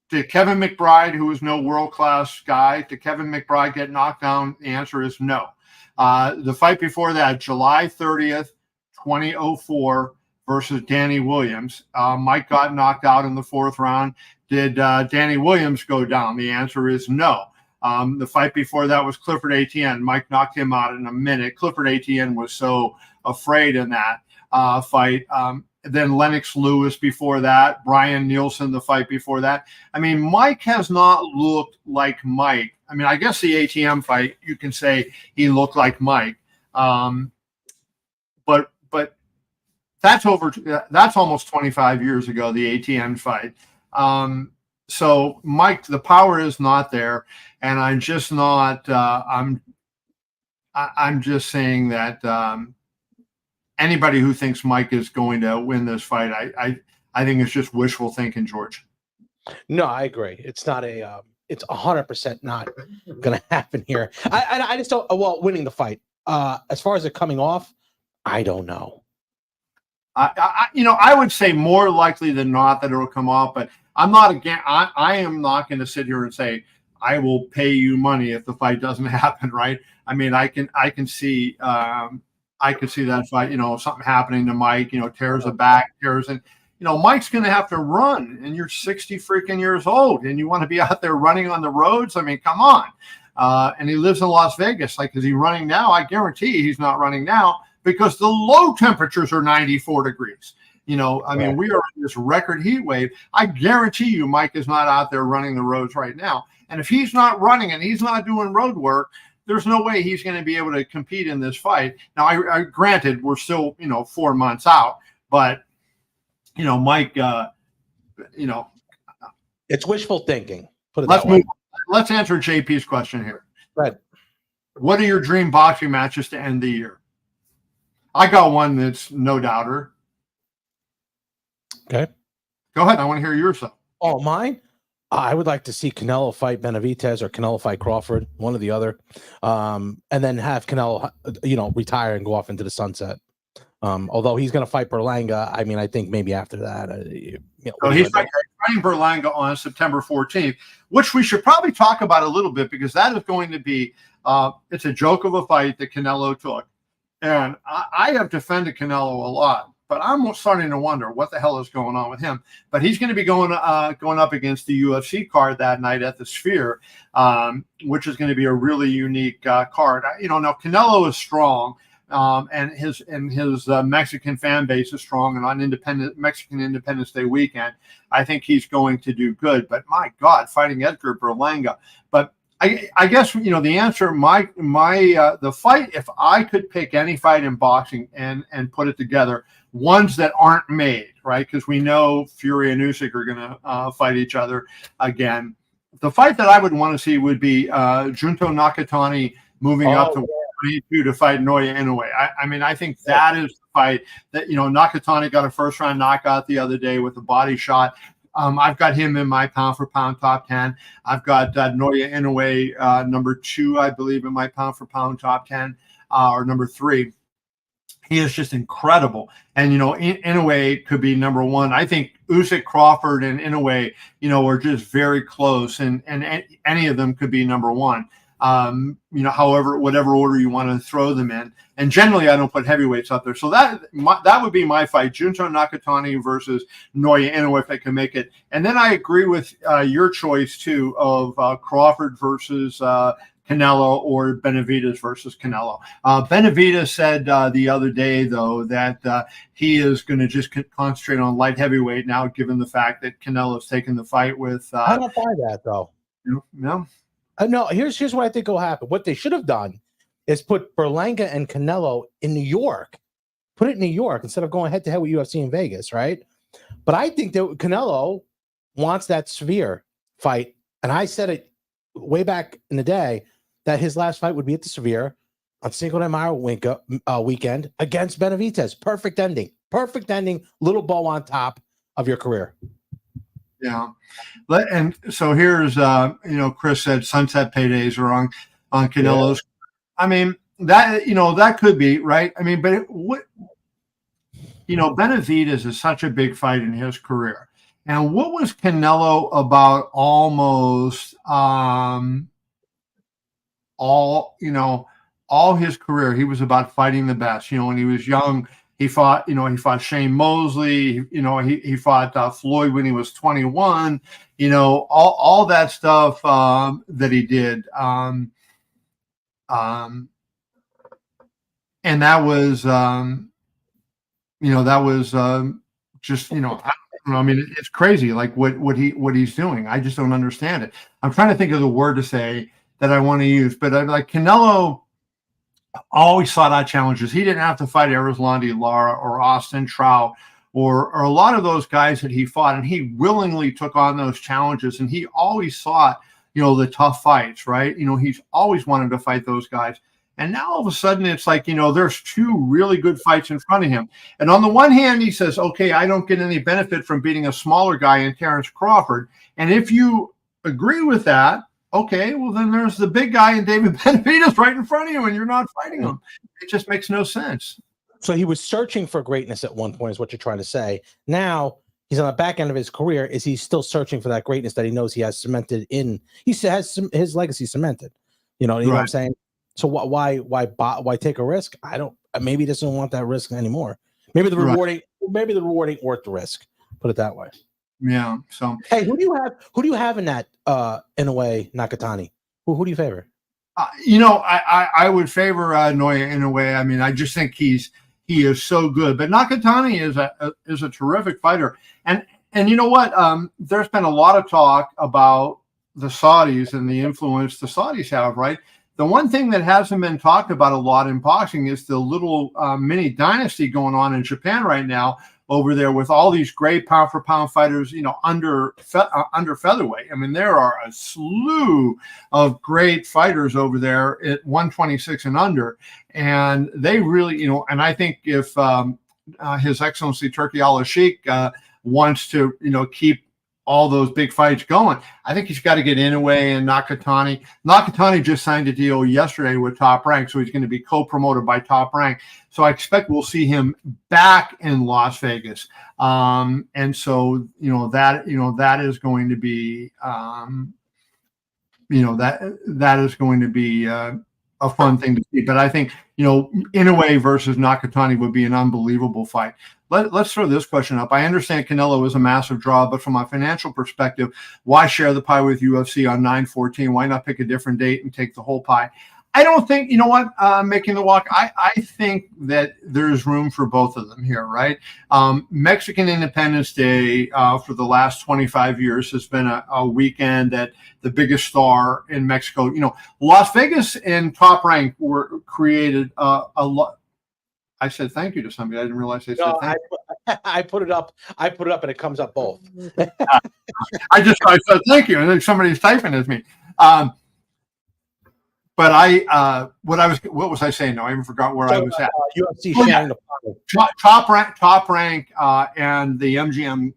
Did Kevin McBride, who is no world-class guy, did Kevin McBride get knocked down? The answer is no. The fight before that, July 30th, 2004 versus Danny Williams. Mike got knocked out in the 4th round. Did Danny Williams go down? The answer is no. The fight before that was Clifford Etienne. Mike knocked him out in a minute. Clifford Etienne was so afraid in that fight. Then Lennox Lewis before that, Brian Nielsen the fight before that. I mean, Mike has not looked like Mike. I mean, I guess the ATM fight, you can say he looked like Mike. But that's almost 25 years ago, the ATM fight. So Mike, the power is not there. And I'm just not, I'm just saying that, anybody who thinks Mike is going to win this fight, I think it's just wishful thinking, George. No, I agree. It's not it's 100% not going to happen here. I just don't. Well, winning the fight. As far as it coming off, I don't know. I would say more likely than not that it'll come off, but I am not going to sit here and say I will pay you money if the fight doesn't happen, right? I mean, I can see that fight, something happening to Mike, tears a back, and Mike's going to have to run, and you're 60 freaking years old, and you want to be out there running on the roads. I mean, come on. And he lives in Las Vegas. Like, is he running now? I guarantee he's not running now because the low temperatures are 94 degrees. I mean, we are in this record heat wave. I guarantee you Mike is not out there running the roads right now. And if he's not running and he's not doing road work, there's no way he's going to be able to compete in this fight. Now, I granted, we're still, 4 months out, but, Mike, it's wishful thinking. Put it let's that way. Let's answer JP's question here. Right. What are your dream boxing matches to end the year? I got one that's no doubter. Okay. Go ahead. I want to hear yours. Oh, mine? I would like to see Canelo fight Benavidez or Canelo fight Crawford, one or the other, and then have Canelo, retire and go off into the sunset. Although he's going to fight Berlanga, I mean, I think maybe after that. So he's fighting Berlanga on September 14th, which we should probably talk about a little bit because that is going to be it's a joke of a fight that Canelo took. And I have defended Canelo a lot, but I'm starting to wonder what the hell is going on with him. But he's going to be going up against the UFC card that night at the Sphere, which is going to be a really unique card. Now Canelo is strong. And his Mexican fan base is strong, and on Mexican Independence Day weekend, I think he's going to do good. But my God, fighting Edgar Berlanga. But I guess the answer, the fight. If I could pick any fight in boxing and put it together, ones that aren't made, right? Because we know Fury and Usyk are going to fight each other again. The fight that I would want to see would be Junto Nakatani moving up to 22 to fight Naoya Inoue. I mean, I think that is the fight that, Nakatani got a first round knockout the other day with a body shot. I've got him in my pound for pound top 10. I've got Naoya Inoue number 2, I believe, in my pound for pound top 10 or number 3. He is just incredible. And, Inoue could be number 1. I think Usyk, Crawford, and Inoue, are just very close. And any of them could be number 1. Whatever order you want to throw them in. And generally, I don't put heavyweights up there. So that would be my fight, Junto Nakatani versus Naoya Inoue, if I can make it. And then I agree with your choice, too, of Crawford versus Canelo or Benavidez versus Canelo. Benavidez said the other day, though, that he is going to just concentrate on light heavyweight now, given the fact that Canelo's taken the fight with. I don't buy that, though. No. No, here's what I think will happen. What they should have done is put Berlanga and Canelo in New York. Put it in New York instead of going head-to-head with UFC in Vegas, right? But I think that Canelo wants that Sphere fight. And I said it way back in the day that his last fight would be at the Sphere on Cinco de Mayo weekend against Benavidez. Perfect ending. Perfect ending. Little bow on top of your career. Yeah. And so here's, Chris said sunset paydays are on Canelo's. Yeah. I mean, that could be, right? I mean, but Benavidez is such a big fight in his career. And what was Canelo about almost all his career? He was about fighting the best. When he was young, he fought Shane Mosley. He fought Floyd when he was 21. All that stuff that he did. And that was, just, I mean, it's crazy. Like what he's doing. I just don't understand it. I'm trying to think of the word to say that I want to use, but like Canelo always sought out challenges. He didn't have to fight Erislandy Lara or Austin Trout or a lot of those guys that he fought, and he willingly took on those challenges, and he always sought, the tough fights, right? He's always wanted to fight those guys. And now all of a sudden it's like, there's 2 really good fights in front of him. And on the one hand, he says, okay, I don't get any benefit from beating a smaller guy in Terence Crawford. And if you agree with that, okay, well, then there's the big guy in David Benavidez right in front of you, and you're not fighting him. It just makes no sense. So he was searching for greatness at one point, is what you're trying to say. Now he's on the back end of his career. Is he still searching for that greatness that he knows he has cemented in? He has his legacy cemented. You know what I'm saying? So why take a risk? I don't. Maybe he doesn't want that risk anymore. Maybe the rewarding worth the risk. Put it that way. Yeah. So hey, who do you have in that Inoue Nakatani? Who do you favor? I would favor Inoue in a way. I mean, I just think he is so good. But Nakatani is a terrific fighter. And you know what? There's been a lot of talk about the Saudis and the influence the Saudis have, right? The one thing that hasn't been talked about a lot in boxing is the little mini dynasty going on in Japan right now over there with all these great pound for pound fighters, under featherweight. I mean, there are a slew of great fighters over there at 126 and under. And they really, and I think if His Excellency Turki Al-Sheikh wants to, keep all those big fights going, I think he's got to get Inoue and Nakatani. Nakatani just signed a deal yesterday with Top Rank, so he's going to be co-promoted by Top Rank. So I expect we'll see him back in Las Vegas. And so, that is going to be, that is going to be a fun thing to see. But I think, Inoue versus Nakatani would be an unbelievable fight. Let's throw this question up. I understand Canelo is a massive draw, but from a financial perspective, why share the pie with UFC on 9/14? Why not pick a different date and take the whole pie? I don't think, making the walk, I think that there's room for both of them here, right? Mexican Independence Day for the last 25 years has been a weekend that the biggest star in Mexico, Las Vegas and Top Rank were created a lot. I said thank you to somebody. I didn't realize they said thank you. I put it up and it comes up both. I said thank you, and then somebody's typing as me. But what was I saying? No, I even forgot where I was at. UFC sharing the Top Rank, and the MGM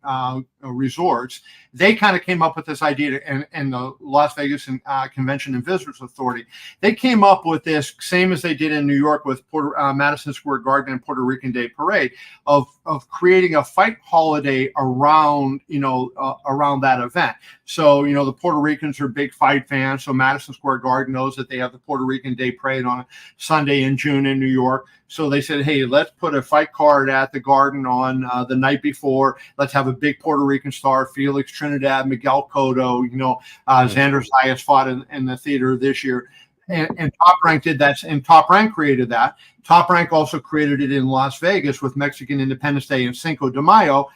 resorts. They kind of came up with this idea, and the Las Vegas Convention and Visitors Authority. They came up with this, same as they did in New York with Madison Square Garden and Puerto Rican Day Parade, of creating a fight holiday around that event. So the Puerto Ricans are big fight fans. So Madison Square Garden knows that they have the Puerto Rican Day Parade on a Sunday in June in New York. So they said, hey, let's put a fight card at the Garden on the night before. Let's have a big Puerto Rican star, Felix Trinidad, Miguel Cotto, Xander Zayas fought in the theater this year. And Top Rank did that, and Top Rank created that. Top Rank also created it in Las Vegas with Mexican Independence Day and Cinco de Mayo.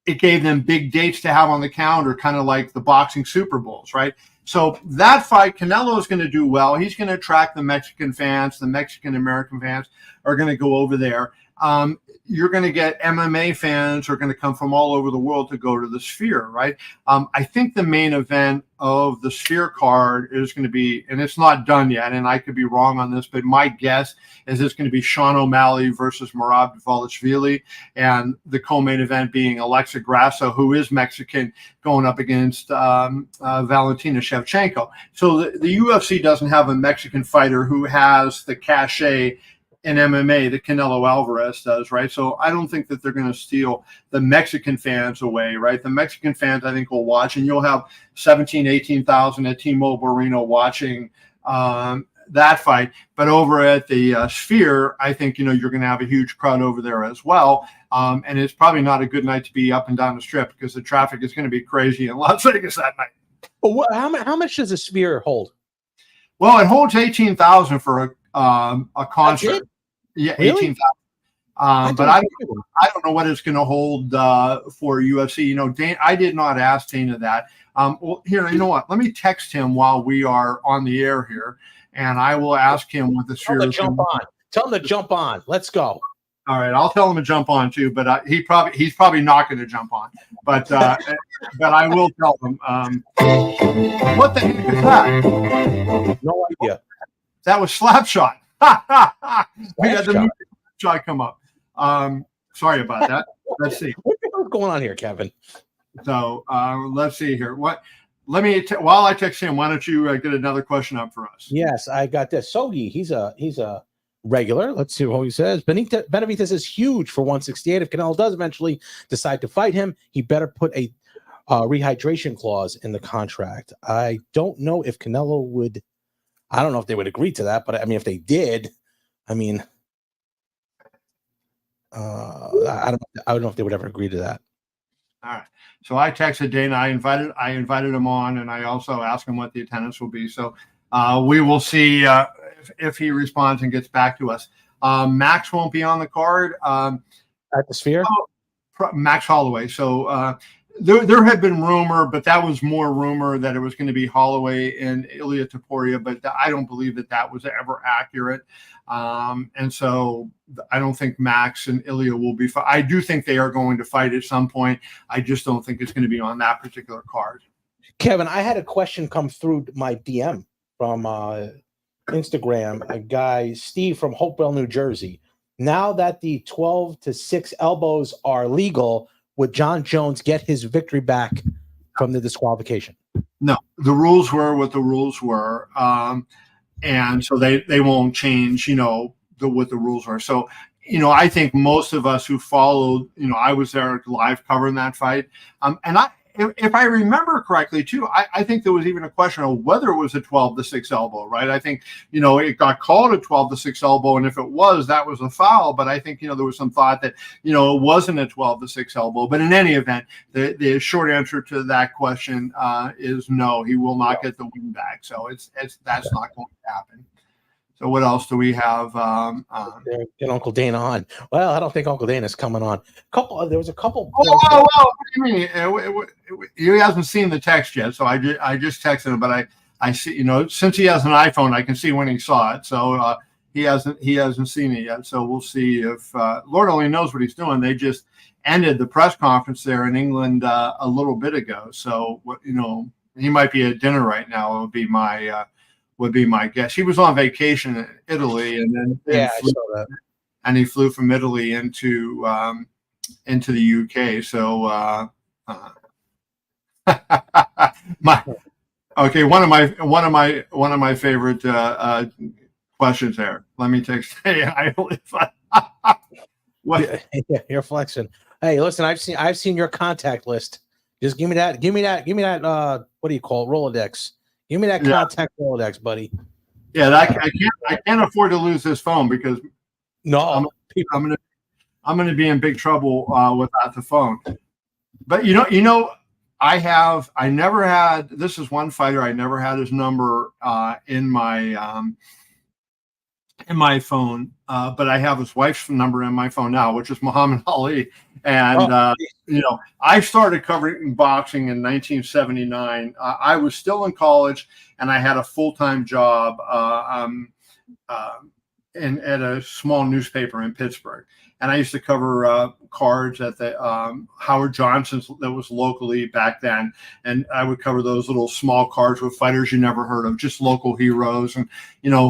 It gave them big dates to have on the calendar, kind of like the boxing Super Bowls, right? So that fight, Canelo is going to do well. He's going to attract the Mexican fans. The Mexican-American fans are going to go over there. You're going to get MMA fans are going to come from all over the world to go to the Sphere, right? I think the main event of the Sphere card is going to be, and it's not done yet, and I could be wrong on this, but my guess is it's going to be Sean O'Malley versus Merab Dvalishvili, and the co-main event being Alexa Grasso, who is Mexican, going up against Valentina Shevchenko. So the UFC doesn't have a Mexican fighter who has the cachet in MMA that Canelo Alvarez does, right? So I don't think that they're going to steal the Mexican fans away, right? The Mexican fans, I think, will watch, and you'll have 17,000, 18,000 at T-Mobile Arena watching that fight. But over at the Sphere, I think, you're going to have a huge crowd over there as well. And it's probably not a good night to be up and down the Strip because the traffic is going to be crazy in Las Vegas that night. Well, how much does the Sphere hold? Well, it holds 18,000 for a concert. Yeah, really? 18,000. But I don't know what it's going to hold for UFC. I did not ask Dana that. Well, here, you know what? Let me text him while we are on the air here, and I will ask him what the Sphere is. Tell him to jump on. Let's go. All right, I'll tell him to jump on too, but he's probably not going to jump on. But I will tell him. What the heck is that? No idea. That was Slapshot. We had the new shot come up. Sorry about that. Let's see. What's going on here, Kevin? So let's see here. While I text him, why don't you get another question up for us? Yes, I got this. Sogi, he's a regular. Let's see what he says. Benavidez is huge for 168. If Canelo does eventually decide to fight him, he better put a rehydration clause in the contract. I don't know if Canelo would. I don't know if they would agree to that, but I mean, if they did, I mean, I don't know if they would ever agree to that. All right. So I texted Dana. I invited him on, and I also asked him what the attendance will be. So we will see if he responds and gets back to us. Max won't be on the card. At the Sphere? Max Holloway. So there had been rumor, but that was more rumor that it was going to be Holloway and Ilia Topuria, but I don't believe that was ever accurate. And so I don't think Max and Ilia will be. I do think they are going to fight at some point. I just don't think it's going to be on that particular card. Kevin, I had a question come through my DM from Instagram. A guy, Steve from Hopewell, New Jersey. Now that the 12-6 elbows are legal, would John Jones get his victory back from the disqualification? No, the rules were what the rules were. And so they won't change, what the rules are. So, I think most of us who followed, I was there live covering that fight. And if I remember correctly too, I think there was even a question of whether it was a 12-6 elbow, right? I think, it got called a 12-6 elbow. And if it was, that was a foul. But I think, there was some thought that, it wasn't a 12-6 elbow. But in any event, the short answer to that question is no, he will not get the win back. So that's not going to happen. So what else do we have? Get Uncle Dana on. Well, I don't think Uncle Dana's coming on. There was a couple. Well, what do you mean? He hasn't seen the text yet, so I just texted him. But I see, since he has an iPhone, I can see when he saw it. So he hasn't seen it yet. So we'll see if Lord only knows what he's doing. They just ended the press conference there in England a little bit ago. So he might be at dinner right now. Would be my guess. He was on vacation in Italy, and then he flew from Italy into the UK. So one of my favorite questions there. Let me text. You're flexing. Hey, listen, I've seen your contact list. Just give me that. What do you call it? Rolodex. Give me that contact Rolodex, buddy. Yeah, I can't afford to lose this phone because I'm going to be in big trouble without the phone. But I never had. This is one fighter I never had his number in my phone, but I have his wife's number in my phone now, which is Muhammad Ali. And, I started covering boxing in 1979. I was still in college, and I had a full-time job at a small newspaper in Pittsburgh. And I used to cover cards at the Howard Johnson's that was locally back then. And I would cover those little small cards with fighters you never heard of, just local heroes and,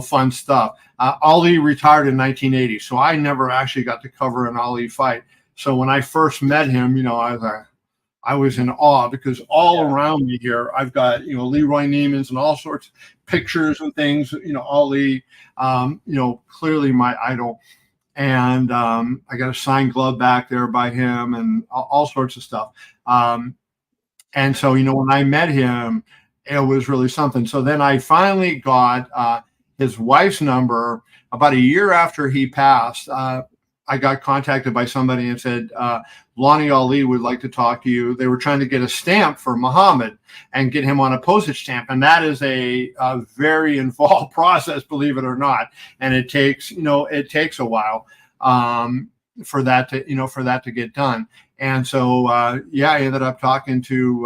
fun stuff. Ali retired in 1980, so I never actually got to cover an Ali fight. So when I first met him, I was in awe because all around me here, I've got, Leroy Neiman's and all sorts of pictures and things, Ali, clearly my idol. And I got a signed glove back there by him and all sorts of stuff. And so, when I met him, it was really something. So then I finally got his wife's number about a year after he passed. I got contacted by somebody and said, Lonnie Ali would like to talk to you. They were trying to get a stamp for Muhammad and get him on a postage stamp. And that is a very involved process, believe it or not. And it takes a while for that to get done. And so, I ended up talking to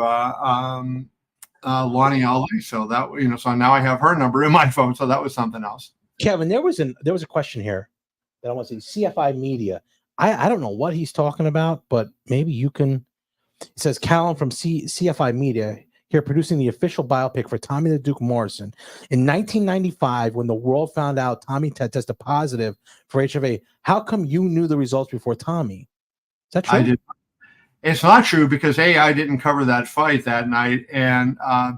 Lonnie Ali. So that, so now I have her number in my phone. So that was something else. Kevin, there was a question here that I want to see. CFI Media. I don't know what he's talking about, but maybe you can. It says Callum from CFI Media here producing the official biopic for Tommy the Duke Morrison. In 1995, when the world found out Tommy tested positive for HIV, how come you knew the results before Tommy? Is that true? I did. It's not true because A, I didn't cover that fight that night, and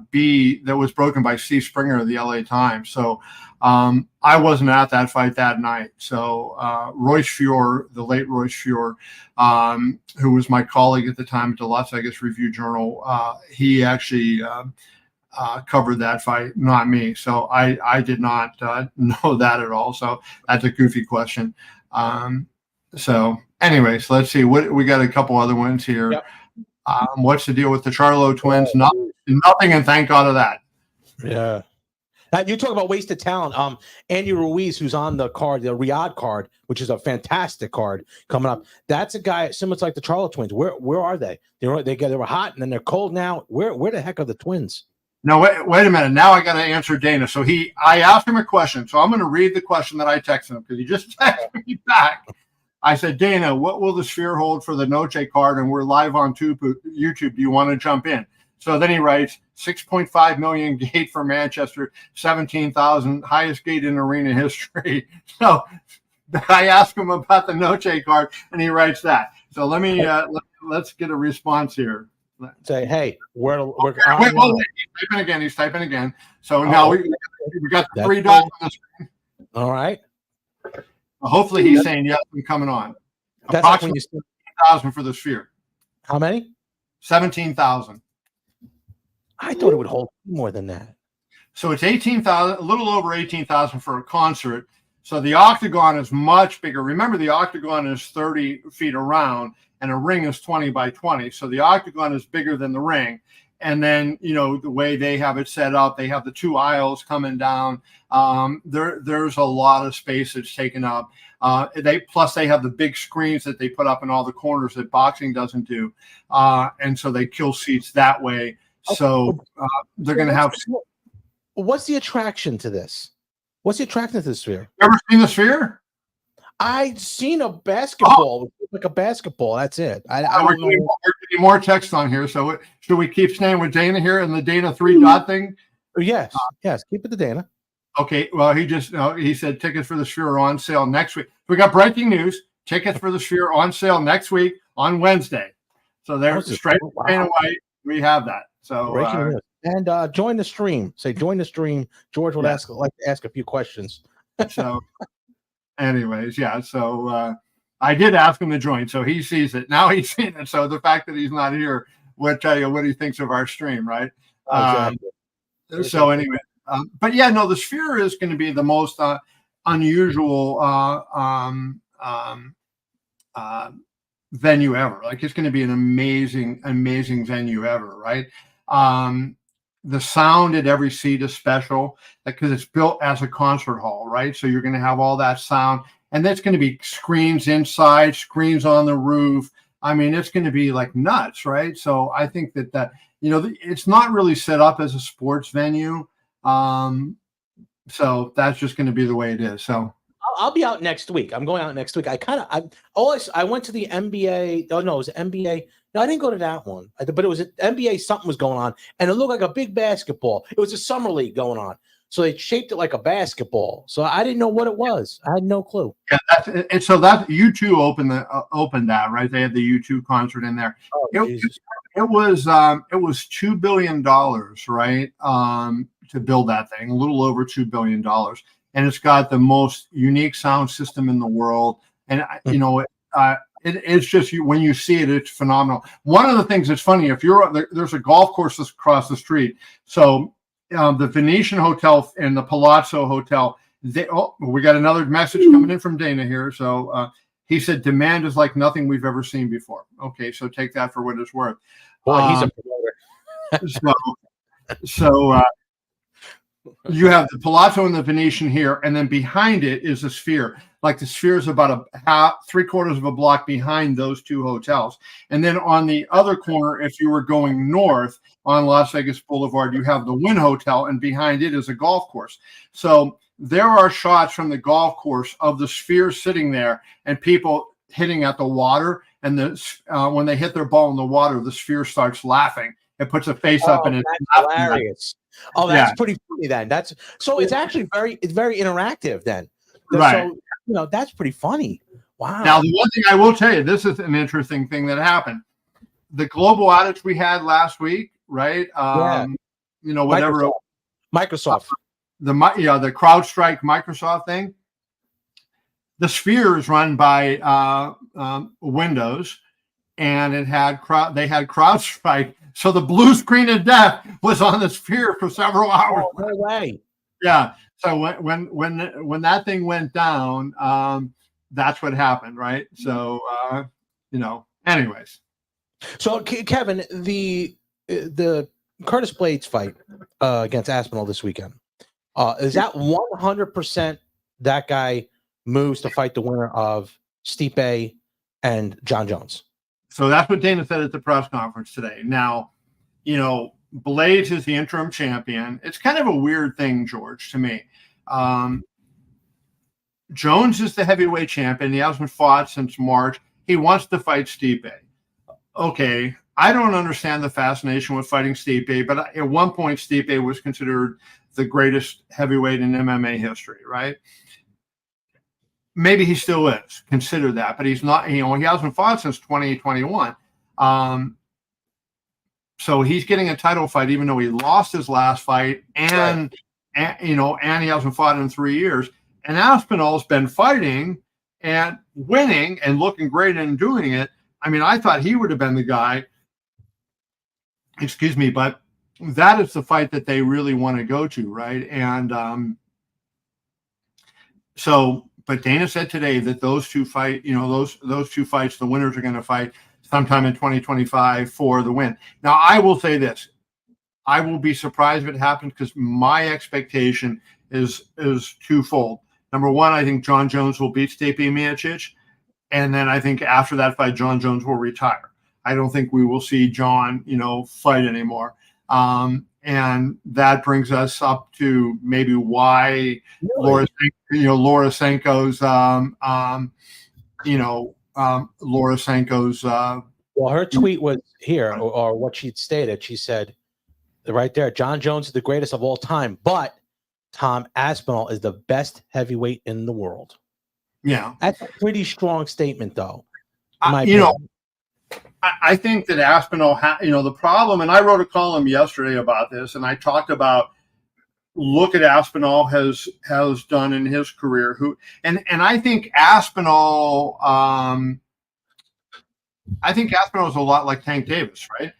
B, that was broken by Steve Springer of the LA Times. So I wasn't at that fight that night. So Royce Fior, the late Royce Fior, who was my colleague at the time at the Las Vegas Review Journal, he actually covered that fight, not me. So I did not know that at all. So that's a goofy question. So anyways, let's see. What we got a couple other ones here. Yep. What's the deal with the Charlo twins? Nothing, and thank God of that. Yeah. You talk about wasted talent. Andy Ruiz, who's on the card, the Riyadh card, which is a fantastic card coming up. That's a guy similar to like the Charlo twins. Where are they? They were hot and then they're cold now. Where the heck are the twins? No, wait a minute. Now I got to answer Dana. So I asked him a question. So I'm going to read the question that I texted him because he just texted me back. I said, Dana, what will the Sphere hold for the Noche card? And we're live on YouTube. Do you want to jump in? So then he writes, 6.5 million gate for Manchester, 17,000, highest gate in arena history. So I asked him about the Noche card, and he writes that. So let me let's get a response here. Say, hey, we're he's typing again. So now we got the three dots on the screen. All right. Hopefully he's saying yes, I'm coming on. That's approximately 17,000 for the Sphere. How many? 17,000. I thought it would hold more than that. So it's 18,000, a little over 18,000 for a concert. So the octagon is much bigger. Remember, the octagon is 30 feet around, and a ring is 20 by 20. So the octagon is bigger than the ring. And then, the way they have it set up, they have the two aisles coming down. There's a lot of space that's taken up. They have the big screens that they put up in all the corners that boxing doesn't do. And so they kill seats that way. So they're going to have. What's the attraction to this? What's the attraction to the Sphere? Ever seen the Sphere? I've seen a basketball, like a basketball. That's it. I don't know. We're getting more text on here. So should we keep staying with Dana here and the Dana 3-dot thing? Yes. Keep it to Dana. Okay. Well, he said tickets for the Sphere are on sale next week. We got breaking news. Tickets for the Sphere on sale next week on Wednesday. So they're straight Dana White. We have that. So and join the stream. Say join the stream. George would like to ask a few questions. So. Anyways, yeah. So I did ask him to join, so he sees it. Now he's seen it. So the fact that he's not here will tell you what he thinks of our stream, right? Exactly. So anyway, but yeah, no, the Sphere is going to be the most unusual venue ever. Like it's going to be an amazing venue ever, right? The sound at every seat is special because it's built as a concert hall, right? So you're going to have all that sound, and that's going to be screens inside, screens on the roof. I mean, it's going to be like nuts, right? So I think that it's not really set up as a sports venue. So that's just going to be the way it is. So I'll be out next week. I'm going out next week. I went to the NBA. Oh no, it was NBA. No, I didn't go to that one. But it was NBA. Something was going on, and it looked like a big basketball. It was a summer league going on, so they shaped it like a basketball. So I didn't know what it was. I had no clue. Yeah, so that U2 opened that, right? They had the U2 concert in there. Oh, it was $2 billion, right? To build that thing, a little over $2 billion. And it's got the most unique sound system in the world. And, it's just when you see it, it's phenomenal. One of the things that's funny, if there's a golf course across the street. So the Venetian Hotel and the Palazzo Hotel, we got another message coming in from Dana here. So he said, demand is like nothing we've ever seen before. Okay, so take that for what it's worth. Boy, he's a promoter. So you have the Palazzo and the Venetian here, and then behind it is the Sphere. Like the Sphere is about three-quarters of a block behind those two hotels. And then on the other corner, if you were going north on Las Vegas Boulevard, you have the Wynn Hotel, and behind it is a golf course. So there are shots from the golf course of the Sphere sitting there and people hitting at the water. And when they hit their ball in the water, the Sphere starts laughing. It puts a face up and it's hilarious. Oh, that's pretty funny then. It's actually very interactive then. Right. So, that's pretty funny. Wow. Now, the one thing I will tell you, this is an interesting thing that happened. the global outage we had last week, right? Whatever Microsoft. The CrowdStrike Microsoft thing. The Sphere is run by Windows, and they had CrowdStrike. So the blue screen of death was on the Sphere for several hours. Oh, no way. Yeah. So when that thing went down, that's what happened, right? So anyways. So Kevin, the Curtis Blades fight against Aspinall this weekend, is that 100% that guy moves to fight the winner of Stipe and John Jones? So that's what Dana said at the press conference today. Now, Blades is the interim champion. It's kind of a weird thing, George, to me. Jones is the heavyweight champion. He hasn't fought since March. He wants to fight Stipe. Okay, I don't understand the fascination with fighting Stipe, but at one point, Stipe was considered the greatest heavyweight in MMA history, right? Maybe he still is. Consider that, but he's not. He hasn't fought since 2021. So he's getting a title fight, even though he lost his last fight, and he hasn't fought in 3 years. And Aspinall's been fighting and winning and looking great and doing it. I mean, I thought he would have been the guy. Excuse me, but that is the fight that they really want to go to, right? And but Dana said today that those two fight, those two fights, the winners are going to fight sometime in 2025 for the win. Now, I will say this: I will be surprised if it happens, because my expectation is twofold. Number one, I think John Jones will beat Stipe Miocic. And then I think after that fight, John Jones will retire. I don't think we will see John, fight anymore. And that brings us up to maybe why Laura Sanko's, Laura Sanko's. Well, her tweet was here, or what she'd stated. She said, right there, John Jones is the greatest of all time, but Tom Aspinall is the best heavyweight in the world. Yeah, that's a pretty strong statement, though. I think that Aspinall, the problem, and I wrote a column yesterday about this, and I talked about look at Aspinall has done in his career. And I think Aspinall, is a lot like Tank Davis, right?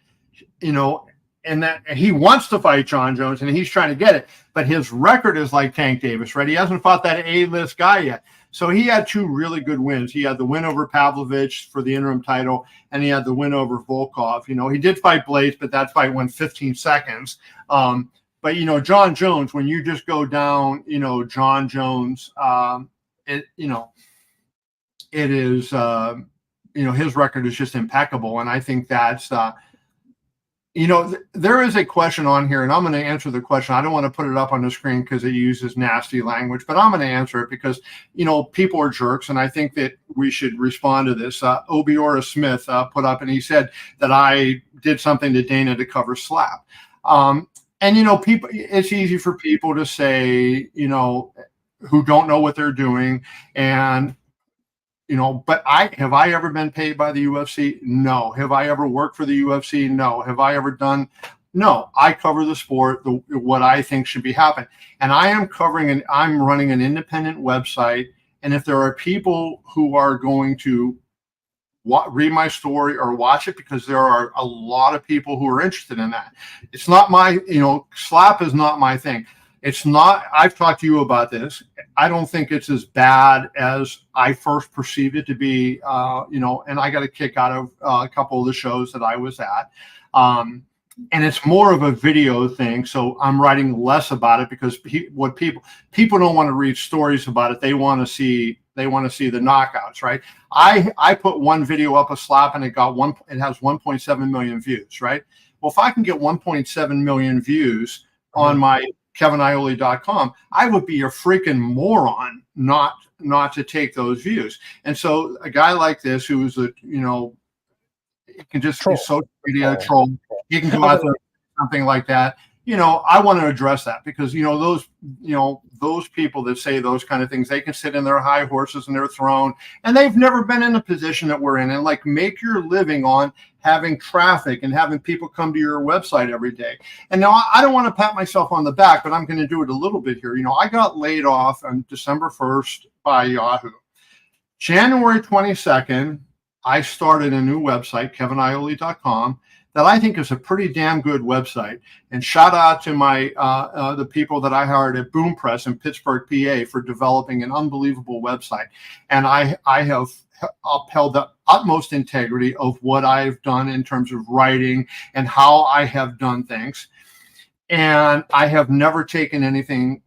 And that he wants to fight John Jones, and he's trying to get it, but his record is like Tank Davis, right? He hasn't fought that A-list guy yet. So he had two really good wins. He had the win over Pavlovich for the interim title, and he had the win over Volkov. He did fight Blades, but that fight went 15 seconds. But John Jones, when you just go down, John Jones, it is, his record is just impeccable, and I think that's. There is a question on here, and I'm going to answer the question. I don't want to put it up on the screen because it uses nasty language, but I'm going to answer it because, people are jerks, and I think that we should respond to this. Obiora Smith put up, and he said that I did something to Dana to cover slap. And, people, it's easy for people to say, who don't know what they're doing. And, but have I ever been paid by the UFC? No. Have I ever worked for the UFC? No. Have I ever done? No. I cover the sport, what I think should be happening. And I'm running an independent website. And if there are people who are going to read my story or watch it, because there are a lot of people who are interested in that. It's not my, slap is not my thing. It's not, I've talked to you about this. I don't think it's as bad as I first perceived it to be, and I got a kick out of a couple of the shows that I was at. And it's more of a video thing. So I'm writing less about it because what people don't want to read stories about it. They want to see the knockouts, right? I put one video up, a slap, and it has 1.7 million views, right? Well, if I can get 1.7 million views on my KevinIole.com, I would be a freaking moron not to take those views. And so a guy like this, who is he can just be social media troll. He can go out there, something like that. I want to address that because those people that say those kind of things, they can sit in their high horses and their throne, and they've never been in the position that we're in, and make your living on having traffic and having people come to your website every day. And now I don't want to pat myself on the back, but I'm going to do it a little bit here. I got laid off on December 1st by Yahoo. January 22nd, I started a new website, keviniole.com, that I think is a pretty damn good website. And shout out to my the people that I hired at Boom Press in Pittsburgh, PA, for developing an unbelievable website. And I have upheld the utmost integrity of what I've done in terms of writing and how I have done things. And I have never taken anything,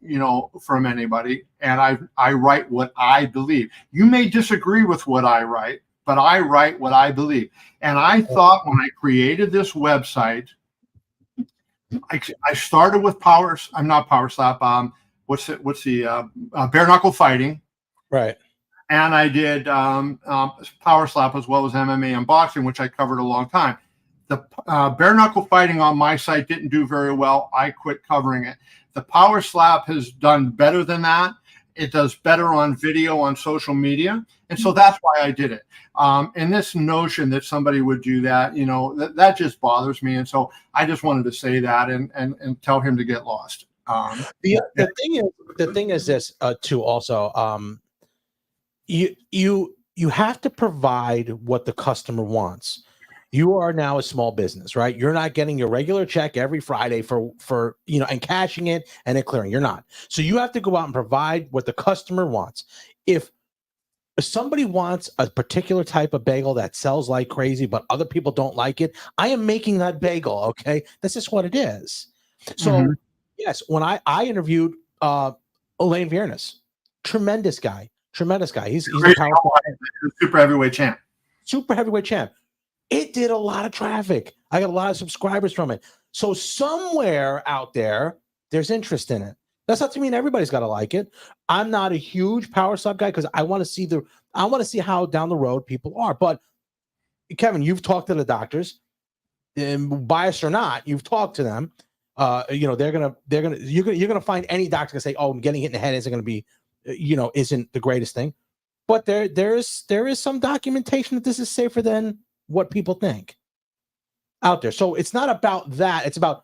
from anybody. And I write what I believe. You may disagree with what I write, but I write what I believe. And I thought when I created this website, I started with Power Slap. What's the bare knuckle fighting, right? And I did Power Slap as well as MMA and boxing, which I covered a long time. The bare knuckle fighting on my site didn't do very well. I quit covering it. The Power Slap has done better than that. It does better on video, on social media. And so that's why I did it. And this notion that somebody would do that, that just bothers me. And so I just wanted to say that and tell him to get lost. The thing is this too. Also, you have to provide what the customer wants. You are now a small business, right? You're not getting your regular check every Friday for and cashing it and it clearing. You're not. So you have to go out and provide what the customer wants. If somebody wants a particular type of bagel that sells like crazy, but other people don't like it, I am making that bagel. Okay, that's just what it is. So yes, when I interviewed Elaine Viernes, tremendous guy. He's a powerful super heavyweight champ. It did a lot of traffic. I got a lot of subscribers from it. So somewhere out there, there's interest in it. That's not to mean everybody's got to like it. I'm not a huge Power Slap guy because I want to see how down the road people are. But Kevin, you've talked to the doctors, biased or not, you've talked to them. You're gonna find any doctor gonna say, "Oh, getting hit in the head isn't gonna be, isn't the greatest thing." But there is some documentation that this is safer than what people think out there. So it's not about that. It's about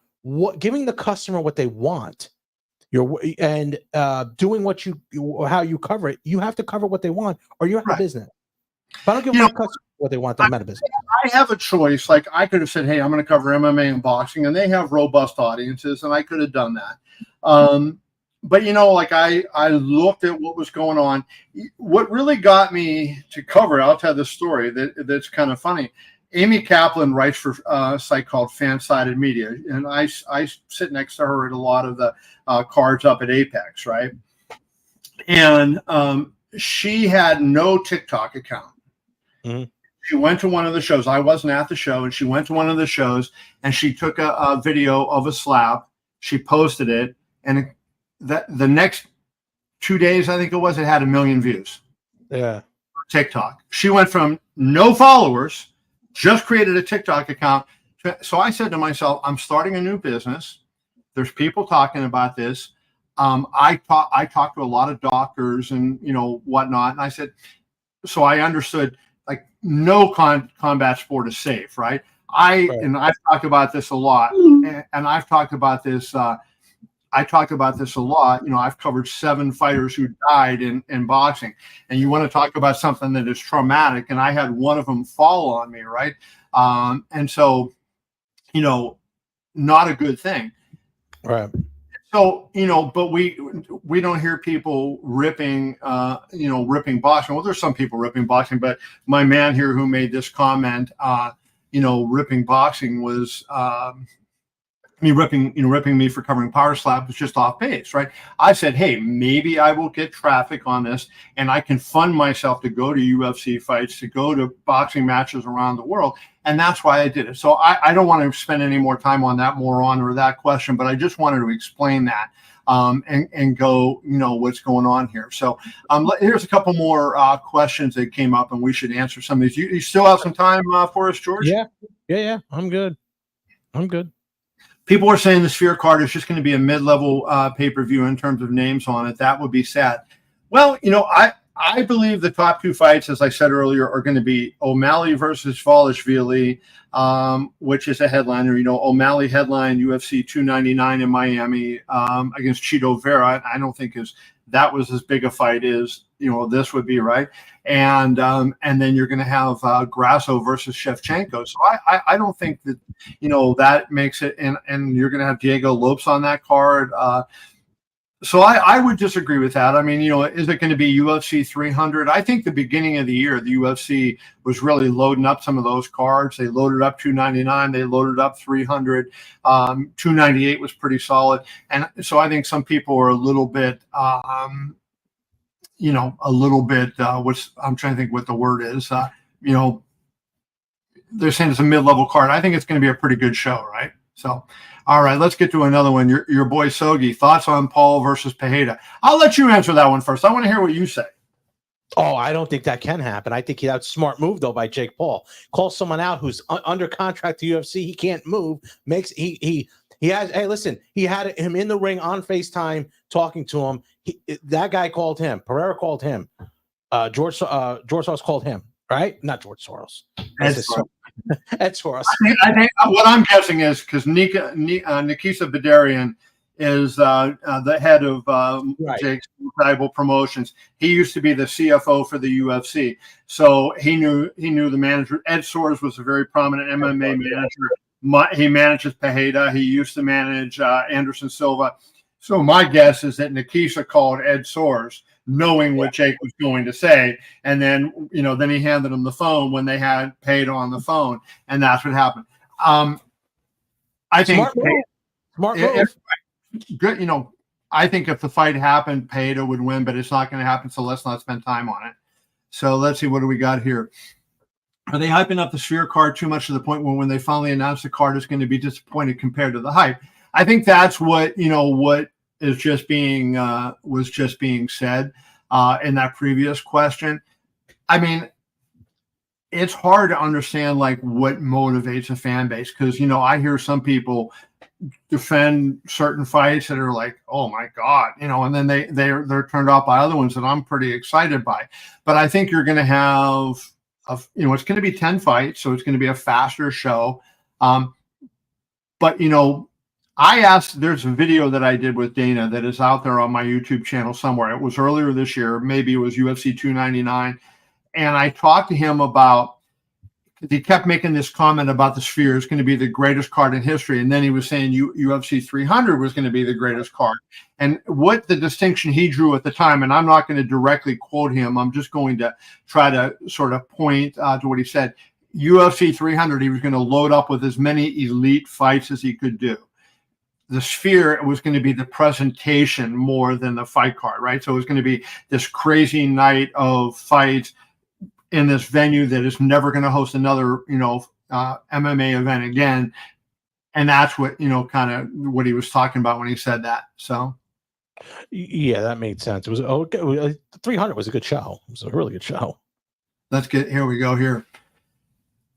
giving the customer what they want. And doing how you cover it. You have to cover what they want, or you're out of business. If I don't give my customer what they want, I'm out of business. I have a choice. Like I could have said, "Hey, I'm going to cover MMA and boxing," and they have robust audiences, and I could have done that. But I looked at what was going on. What really got me to cover it, I'll tell the story that's kind of funny. Amy Kaplan writes for a site called Fansided Media, and I sit next to her at a lot of the cards up at Apex, right? And she had no TikTok account. Mm-hmm. She went to one of the shows. I wasn't at the show, and she went to one of the shows, and she took a video of a slap. She posted it, and the next 2 days, I think it had 1 million views. Yeah. TikTok. She went from no followers, just created a TikTok account. So I said to myself, I'm starting a new business. There's people talking about this. I talked to a lot of doctors and, whatnot. And I said, so I understood like no combat sport is safe, right? And I've talked about this a lot, and I've talked about this. I talk about this a lot. I've covered 7 fighters who died in boxing, and you want to talk about something that is traumatic. And I had one of them fall on me, right? And so, not a good thing. Right. So, but we don't hear people ripping boxing. Well, there's some people ripping boxing, but my man here who made this comment, ripping boxing was, ripping me for covering Power Slap was just off base, right? I said, hey, maybe I will get traffic on this and I can fund myself to go to UFC fights, to go to boxing matches around the world. And that's why I did it. So I don't want to spend any more time on that moron or that question, but I just wanted to explain that and go, what's going on here. So here's a couple more questions that came up and we should answer some of these. You still have some time for us, George? Yeah. I'm good. People are saying the Sphere card is just going to be a mid-level pay-per-view in terms of names on it. That would be sad. Well, I believe the top two fights, as I said earlier, are going to be O'Malley versus Valishvili, which is a headliner. O'Malley headline UFC 299 in Miami against Chito Vera. I don't think that was as big a fight as this would be, right? And then you're going to have Grasso versus Shevchenko. So I don't think that that makes it. And you're going to have Diego Lopes on that card. So I would disagree with that. I mean, is it going to be UFC 300? I think the beginning of the year, the UFC was really loading up some of those cards. They loaded up 299. They loaded up 300. 298 was pretty solid. And so I think some people are a little bit, I'm trying to think what the word is. They're saying it's a mid-level card. I think it's going to be a pretty good show, right? So, all right, let's get to another one. Your boy Sogi, thoughts on Paul versus Pereira? I'll let you answer that one first. I want to hear what you say. Oh, I don't think that can happen. I think that's a smart move though by Jake Paul. Call someone out who's under contract to UFC. He can't move. He has. Hey, listen. He had him in the ring on FaceTime talking to him. That guy called him. Pereira called him. George Soros called him. Right? Not George Soros. Ed Soros. I think what I'm guessing is because Nikisa Badarian is the head of Jake's Tribal Promotions. He used to be the CFO for the UFC, so he knew the manager. Ed Soros was a very prominent MMA manager. He manages Pereira. He used to manage Anderson Silva. So my guess is that Nikisa called Ed Soros, knowing what Jake was going to say, and then then he handed him the phone when they had Pereira on the phone, and that's what happened. I think smart move. Good, I think if the fight happened, Pereira would win, but it's not going to happen. So let's not spend time on it. So let's see, what do we got here? Are they hyping up the Sphere card too much to the point where when they finally announce the card, it's going to be disappointed compared to the hype? I think that's what what is just being was just being said in that previous question. I mean, it's hard to understand what motivates a fan base, because I hear some people defend certain fights that are like, oh my God, and then they're turned off by other ones that I'm pretty excited by. But I think you're going to have it's going to be 10 fights, so it's going to be a faster show. But I asked, there's a video that I did with Dana that is out there on my YouTube channel somewhere. It was earlier this year, maybe it was UFC 299. And I talked to him about, he kept making this comment about the Sphere is going to be the greatest card in history. And then he was saying UFC 300 was going to be the greatest card. And what the distinction he drew at the time, and I'm not going to directly quote him, I'm just going to try to sort of point to what he said. UFC 300, he was going to load up with as many elite fights as he could do. The Sphere was going to be the presentation more than the fight card, right? So it was going to be this crazy night of fights in this venue that is never going to host another, MMA event again. And that's what, kind of what he was talking about when he said that. So. Yeah, that made sense. It was okay. 300 was a good show. It was a really good show. Here we go here.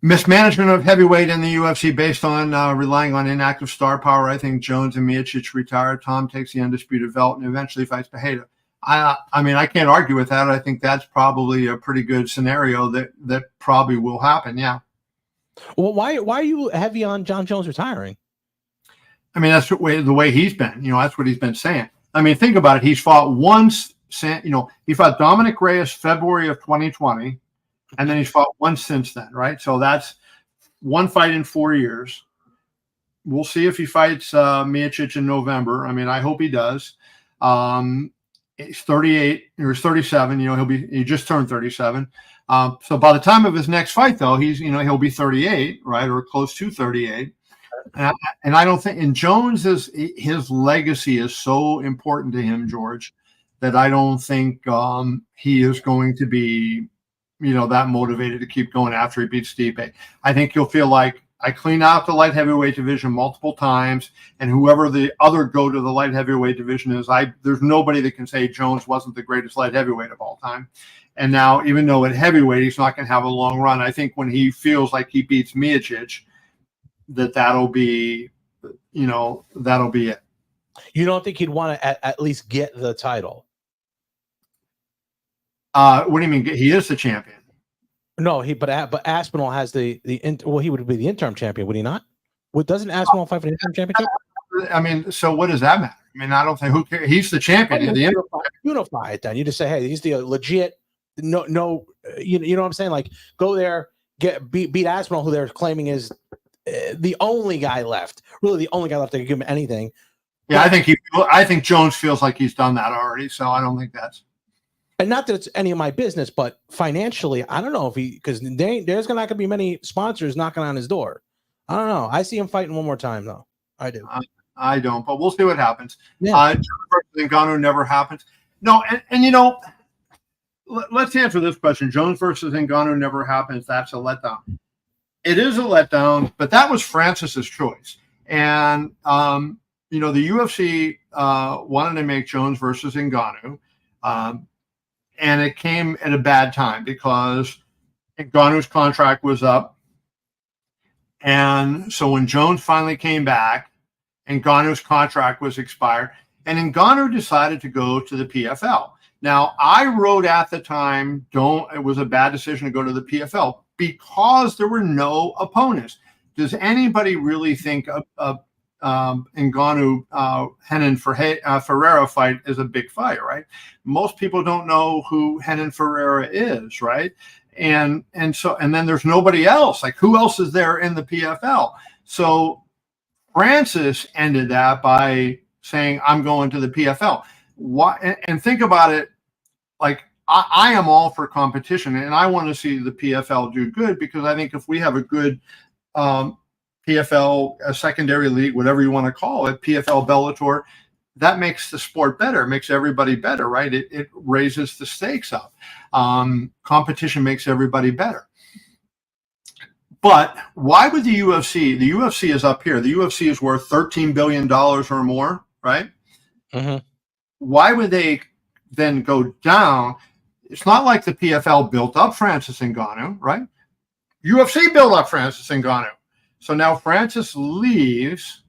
Mismanagement of heavyweight in the UFC based on relying on inactive star power. I think Jones and Miocic retire. Tom takes the undisputed belt and eventually fights Pereira. I mean, I can't argue with that. I think that's probably a pretty good scenario that probably will happen. Yeah. Well, why are you heavy on John Jones retiring? I mean, that's the way he's been. That's what he's been saying. I mean, think about it. He's fought once. He fought Dominic Reyes February of 2020. And then he's fought once since then, right? So that's one fight in 4 years. We'll see if he fights Miocic in November. I mean, I hope he does. He's 38 or he's 37. He just turned 37. So by the time of his next fight, though, he'll be 38, right, or close to 38. And I don't think, and his legacy is so important to him, George, that I don't think he is going to be that motivated to keep going after he beats Stipe. I think he'll feel like, I clean out the light heavyweight division multiple times, and whoever the other go to the light heavyweight division is, there's nobody that can say Jones wasn't the greatest light heavyweight of all time. And now, even though at heavyweight he's not going to have a long run, I think when he feels like he beats Miocic, that'll be it. You don't think he'd want to at least get the title? What do you mean? He is the champion. No, but Aspinall has he would be the interim champion, would he not? Doesn't Aspinall fight for the interim championship? I mean, so what does that matter? I mean, I don't think who cares. He's the champion. Unify it then. You just say, hey, he's the legit. No, you know what I'm saying? Like, go there, beat Aspinall, who they're claiming is the only guy left. Really, the only guy left that can give him anything. Yeah, I think Jones feels like he's done that already. So I don't think that's. And not that it's any of my business, but financially, I don't know if because there's not going to be many sponsors knocking on his door. I don't know. I see him fighting one more time, though. I do. I don't, but we'll see what happens. Yeah. Jones versus Ngannou never happens. No, and let's answer this question. Jones versus Ngannou never happens. That's a letdown. It is a letdown, but that was Francis's choice. And, the UFC wanted to make Jones versus Ngannou. And it came at a bad time because Ngannou's contract was up. And so when Jones finally came back, Ngannou's contract was expired, and Ngannou decided to go to the PFL. Now, I wrote at the time, it was a bad decision to go to the PFL because there were no opponents. Does anybody really think Ngannou Renan Ferreira fight is a big fight, right? Most people don't know who Renan Ferreira is, right? And then there's nobody else. Like, who else is there in the PFL? So Francis ended that by saying, I'm going to the PFL. Why? And think about it. Like, I am all for competition, and I want to see the PFL do good, because I think if we have a good PFL, a secondary league, whatever you want to call it, PFL, Bellator, that makes the sport better. It makes everybody better, right? It raises the stakes up. Competition makes everybody better. But why would the UFC? The UFC is up here. The UFC is worth $13 billion or more, right? Mm-hmm. Why would they then go down? It's not like the PFL built up Francis Ngannou, right? UFC built up Francis Ngannou. So now Francis leaves,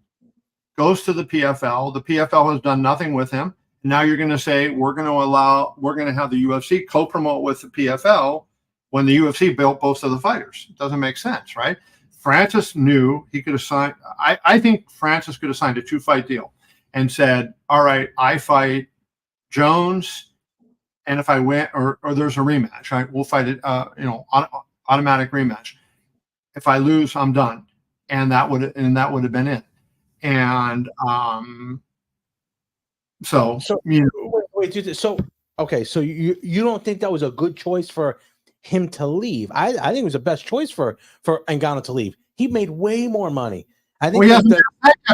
goes to the PFL. The PFL has done nothing with him. Now you're going to say we're going to have the UFC co-promote with the PFL when the UFC built both of the fighters. It doesn't make sense, right? Francis knew he could have signed. I think Francis could have signed a 2-fight deal and said, all right, I fight Jones, and if I win, or there's a rematch, right? We'll fight it, automatic rematch. If I lose, I'm done. And that would have been it. And so you don't think that was a good choice for him to leave? I think it was the best choice for Ngannou to leave. He made way more money. I think he hasn't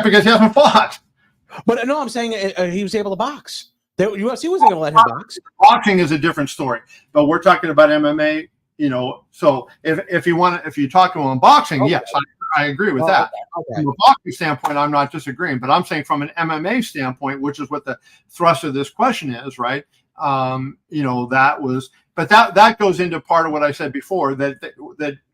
because he hasn't fought. But no, I'm saying he was able to box. The UFC wasn't going to let him box. Boxing is a different story, but we're talking about MMA. So if you talk to him on boxing, okay. Yes, I agree with that. Okay. From a boxing standpoint, I'm not disagreeing, but I'm saying from an MMA standpoint, which is what the thrust of this question is, right? That was, but that goes into part of what I said before, that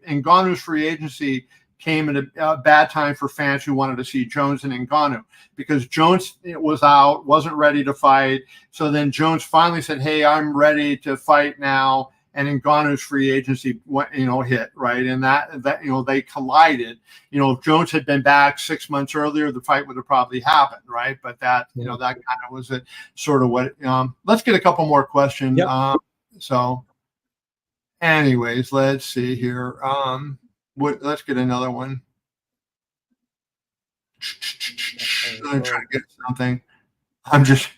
Ngannou's free agency came at a bad time for fans who wanted to see Jones and Ngannou, because Jones was out, wasn't ready to fight. So then Jones finally said, hey, I'm ready to fight now. And Ngannou's free agency, hit, right? And that they collided. If Jones had been back 6 months earlier, the fight would have probably happened, right? But that, that kind of was it, sort of what. Let's get a couple more questions. Yep. So, anyways, let's see here. Let's get another one. I'm trying to get something. I'm just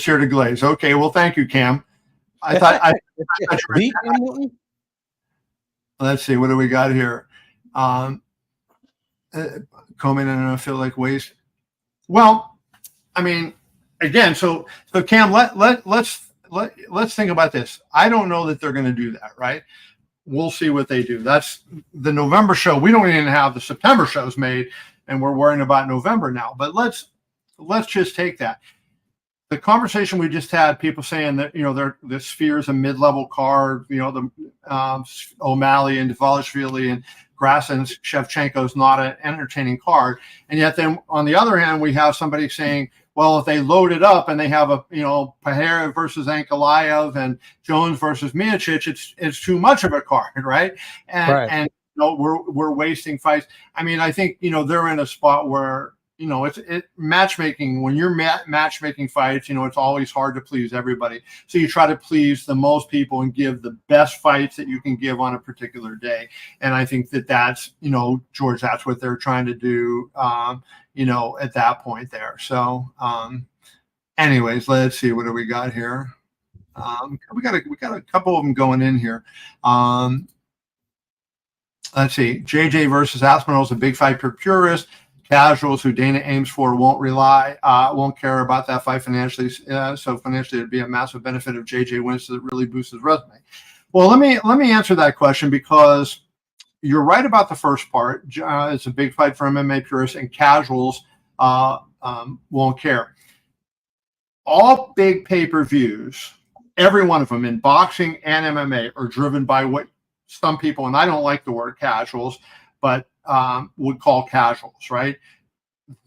here to glaze. Okay, well, thank you, Cam. I thought let's see, what do we got here? Combing, I don't feel like waste. Well, I mean, again, so Cam, let's think about this. I don't know that they're going to do that, right? We'll see what they do. That's the November show. We don't even have the September shows made, and we're worrying about November now. But let's just take that. The conversation we just had, people saying that, the Sphere is a mid-level card, the O'Malley and Dvalishvili and Grass and Shevchenko is not an entertaining card. And yet then on the other hand, we have somebody saying, Well, if they load it up and they have Pereira versus Ankalaev and Jones versus Miocic, it's too much of a card, right? And we're wasting fights. I mean, I think they're in a spot where it's matchmaking. When you're matchmaking fights, it's always hard to please everybody. So you try to please the most people and give the best fights that you can give on a particular day. And I think that's George, that's what they're trying to do. At that point there. So, anyways, let's see, what do we got here? We got a couple of them going in here. Let's see, JJ versus Aspinall is a big fight for purists. Casuals who Dana aims for won't care about that fight financially. So financially, it'd be a massive benefit if JJ wins, so it really boosts his resume. Well, let me answer that question, because you're right about the first part. It's a big fight for MMA purists, and casuals won't care. All big pay-per-views, every one of them in boxing and MMA, are driven by what some people, and I don't like the word casuals, but would call casuals, right?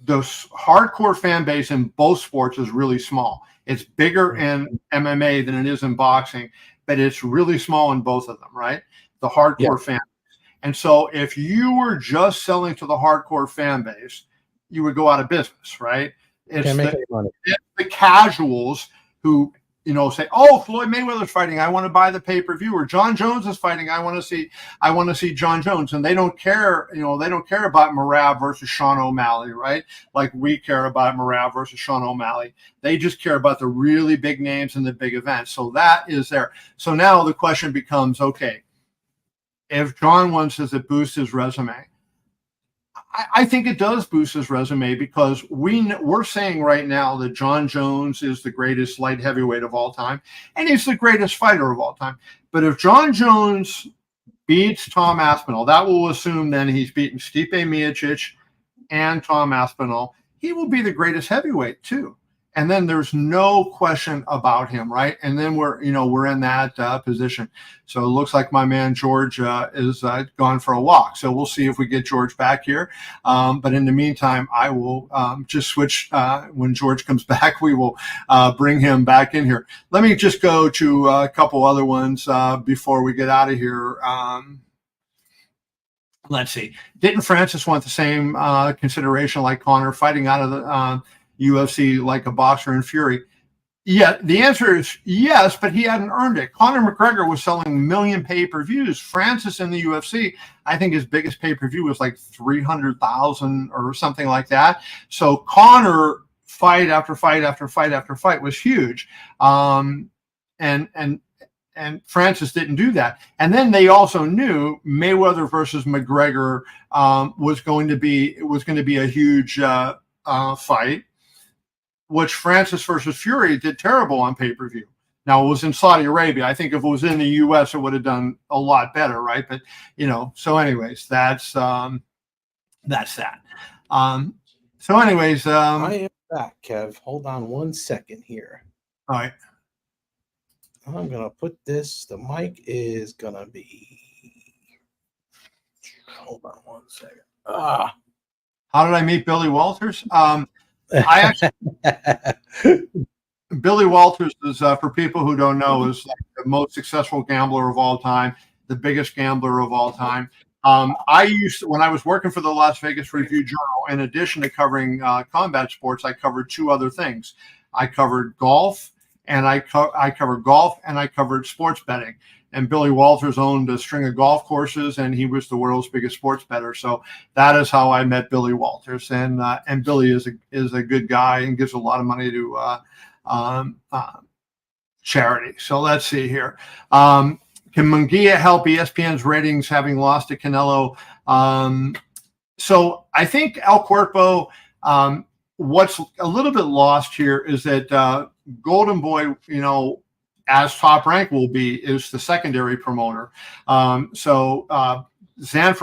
The hardcore fan base in both sports is really small. It's bigger in MMA than it is in boxing, but it's really small in both of them, right? The hardcore fan. And so if you were just selling to the hardcore fan base, you would go out of business, right? It's the casuals who, say, oh, Floyd Mayweather's fighting, I want to buy the pay-per-view, or John Jones is fighting, I want to see John Jones. And they don't care, they don't care about Merab versus Sean O'Malley, right? Like we care about Merab versus Sean O'Malley. They just care about the really big names and the big events. So that is there. So now the question becomes, okay, if John wants, does it boost his resume? I think it does boost his resume, because we're saying right now that John Jones is the greatest light heavyweight of all time, and he's the greatest fighter of all time. But if John Jones beats Tom Aspinall, that will assume then he's beaten Stipe Miocic and Tom Aspinall. He will be the greatest heavyweight too. And then there's no question about him, right? And then we're in that position. So it looks like my man George is gone for a walk. So we'll see if we get George back here. But in the meantime, I will just switch. When George comes back, we will bring him back in here. Let me just go to a couple other ones before we get out of here. Let's see. Didn't Francis want the same consideration like Conor, fighting out of the UFC like a boxer in Fury? Yeah, the answer is yes, but he hadn't earned it. Conor McGregor was selling 1 million pay-per-views. Francis in the UFC, I think his biggest pay-per-view was like 300,000 or something like that. So Conor, fight after fight after fight after fight, was huge. And Francis didn't do that. And then they also knew Mayweather versus McGregor was going to be a huge fight, which Francis versus Fury did terrible on pay-per-view. Now, it was in Saudi Arabia. I think if it was in the U.S., it would have done a lot better, right? But, so anyways, that's that. So anyways. I am back, Kev. Hold on 1 second here. All right. I'm going to put this, the mic is going to be, hold on 1 second. How did I meet Billy Walters? Billy Walters is, for people who don't know, is like the most successful gambler of all time, the biggest gambler of all time. When I was working for the Las Vegas Review-Journal, in addition to covering combat sports, I covered two other things. I covered golf, and I covered sports betting. And Billy Walters owned a string of golf courses, and he was the world's biggest sports bettor. So that is how I met Billy Walters. And Billy is a good guy and gives a lot of money to charity. So let's see here. Can Munguia help ESPN's ratings, having lost to Canelo? So I think El Cuerpo. What's a little bit lost here is that Golden Boy, as Top Rank will be, is the secondary promoter. Zanfer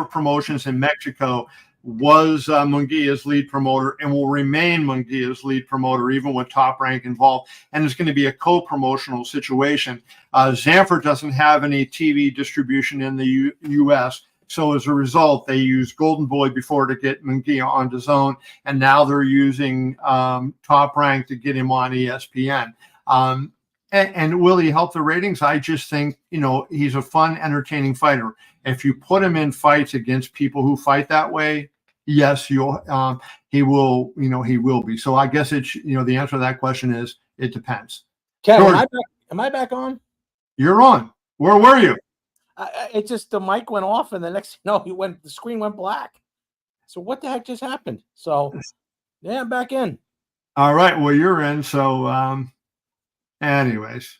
Promotions in Mexico was Munguia's lead promoter and will remain Munguia's lead promoter even with Top Rank involved. And it's going to be a co-promotional situation. Zanfer doesn't have any TV distribution in the U.S., So as a result, they used Golden Boy before to get Munguia on DAZN, and now they're using Top Rank to get him on ESPN. And will he help the ratings? I just think, he's a fun, entertaining fighter. If you put him in fights against people who fight that way, yes, he will be. So I guess it's, the answer to that question is it depends. Kevin, am I back on? You're on. Where were you? It just, the mic went off, and the next, the screen went black. So what the heck just happened? So yeah, I'm back in. All right. Well, you're in. So, anyways,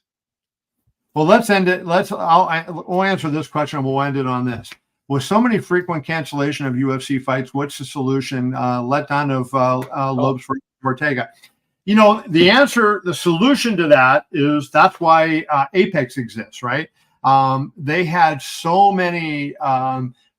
well, let's end it. We'll answer this question, and we'll end it on this. With so many frequent cancellation of UFC fights, what's the solution? Letdown of Lopes for Ortega. The solution to that is that's why Apex exists, right? They had so many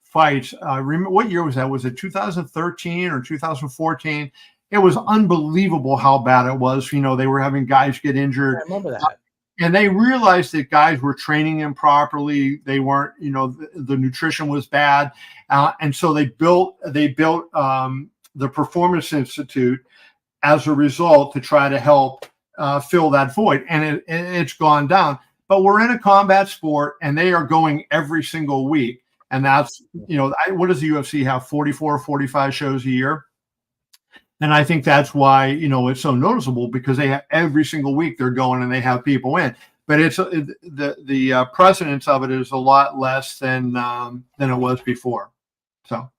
fights. Remember, what year was that? Was it 2013 or 2014? It was unbelievable how bad it was. They were having guys get injured. I remember that. And they realized that guys were training improperly. They weren't, the nutrition was bad. And so they built the Performance Institute as a result to try to help fill that void. And it's gone down. But we're in a combat sport, and they are going every single week. And that's, what does the UFC have? 44, 45 shows a year? And I think that's why, it's so noticeable, because they have every single week they're going and they have people in. But it's the precedence of it is a lot less than it was before. So,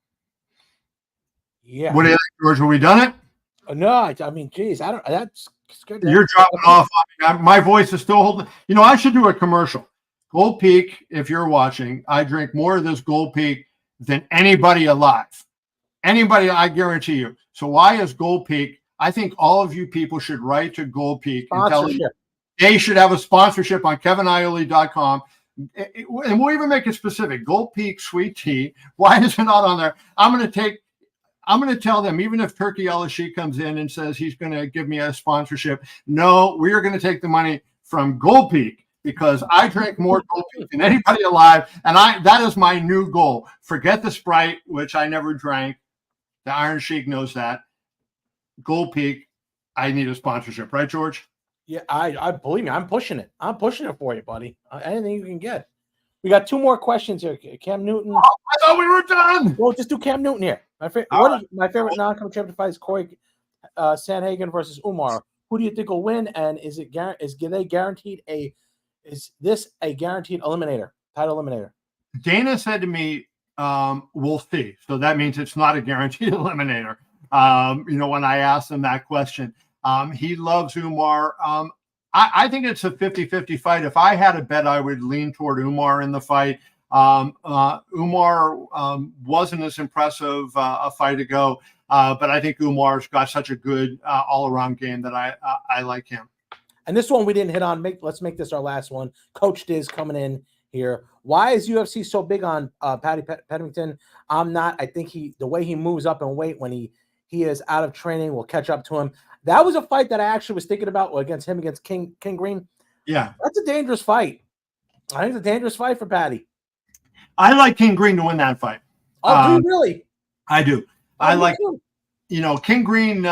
yeah. What do you think, George? Have we done it? No, I mean, geez, I don't. That's good. You're dropping off. My voice is still holding. I should do a commercial. Gold Peak, if you're watching, I drink more of this Gold Peak than anybody alive. Anybody, I guarantee you. So why is Gold Peak? I think all of you people should write to Gold Peak and tell them they should have a sponsorship on KevinIole.com. And we'll even make it specific. Gold Peak Sweet Tea. Why is it not on there? I'm going to tell them, even if Turkey Al-Ashi comes in and says he's going to give me a sponsorship, no, we are going to take the money from Gold Peak, because I drink more Gold Peak than anybody alive. And that is my new goal. Forget the Sprite, which I never drank. The Iron Sheik knows that. Gold Peak, I need a sponsorship, right, George? Yeah, I believe me. I'm pushing it. I'm pushing it for you, buddy. Anything you can get. We got two more questions here. Cam Newton. Oh, I thought we were done. Well, just do Cam Newton here. My favorite non-com champion fight is Corey Sandhagen versus Umar. Who do you think will win? And is this a guaranteed eliminator, title eliminator? Dana said to me, we'll see. So that means it's not a guaranteed eliminator. When I asked him that question, he loves Umar. I think it's a 50-50 fight. If I had a bet, I would lean toward Umar in the fight. Umar wasn't as impressive a fight ago, but I think Umar's got such a good all-around game that I like him. And this one we didn't hit on. Let's make this our last one. Coach Diz coming in here. Why is UFC so big on Paddy Pennington? I'm not. I think the way he moves up in weight when he is out of training will catch up to him. That was a fight that I actually was thinking about against King Green. Yeah. That's a dangerous fight. I think it's a dangerous fight for Paddy. I like King Green to win that fight. Oh, do you really? I do. I like, too. King Green,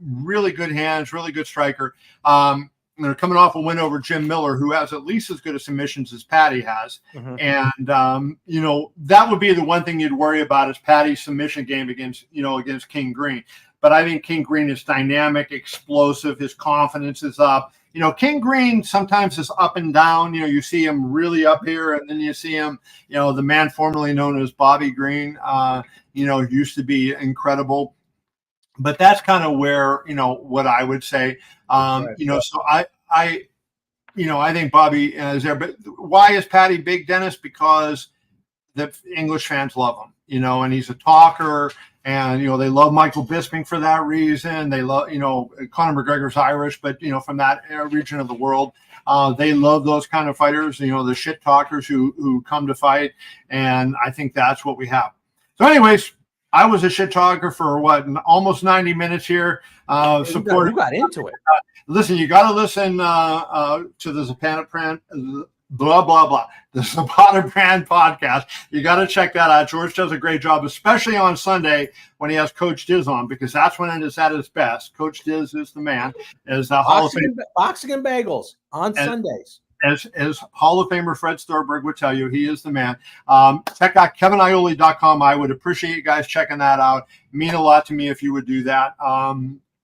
really good hands, really good striker. They're coming off a win over Jim Miller, who has at least as good a submissions as Paddy has. Mm-hmm. And, that would be the one thing you'd worry about is Paddy's submission game against King Green. But I think King Green is dynamic, explosive. His confidence is up. King Green sometimes is up and down. You see him really up here, and then you see him, the man formerly known as Bobby Green, used to be incredible. But that's kind of where, what I would say, right. So I think Bobby is there. But why is Paddy big, Dennis? Because the English fans love him, and he's a talker. And, they love Michael Bisping for that reason. They love, Conor McGregor's Irish, but, from that region of the world, they love those kind of fighters, the shit talkers who come to fight. And I think that's what we have. So anyways, I was a shit talker for almost 90 minutes here. You got into it. Listen, you got to listen to the Zapata blah, blah, blah. The Zapata Brand Podcast. You got to check that out. George does a great job, especially on Sunday when he has Coach Diz on, because that's when it is at its best. Coach Diz is the man. As Hall of Fame Boxing and Bagels on Sundays. As Hall of Famer Fred Storberg would tell you, he is the man. Check out KevinIole.com. I would appreciate you guys checking that out. It mean a lot to me if you would do that.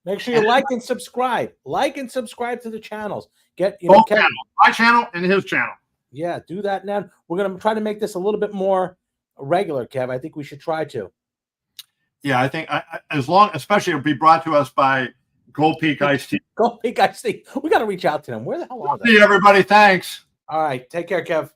Make sure you like and subscribe. Like and subscribe to the channels. Both channels, my channel and his channel. Yeah, do that now. We're going to try to make this a little bit more regular, Kev. I think we should try to. Yeah, I think especially it'll be brought to us by Gold Peak Iced Tea. Gold Peak Iced Tea. We got to reach out to them. Where the hell are they? See you, everybody. Thanks. All right. Take care, Kev.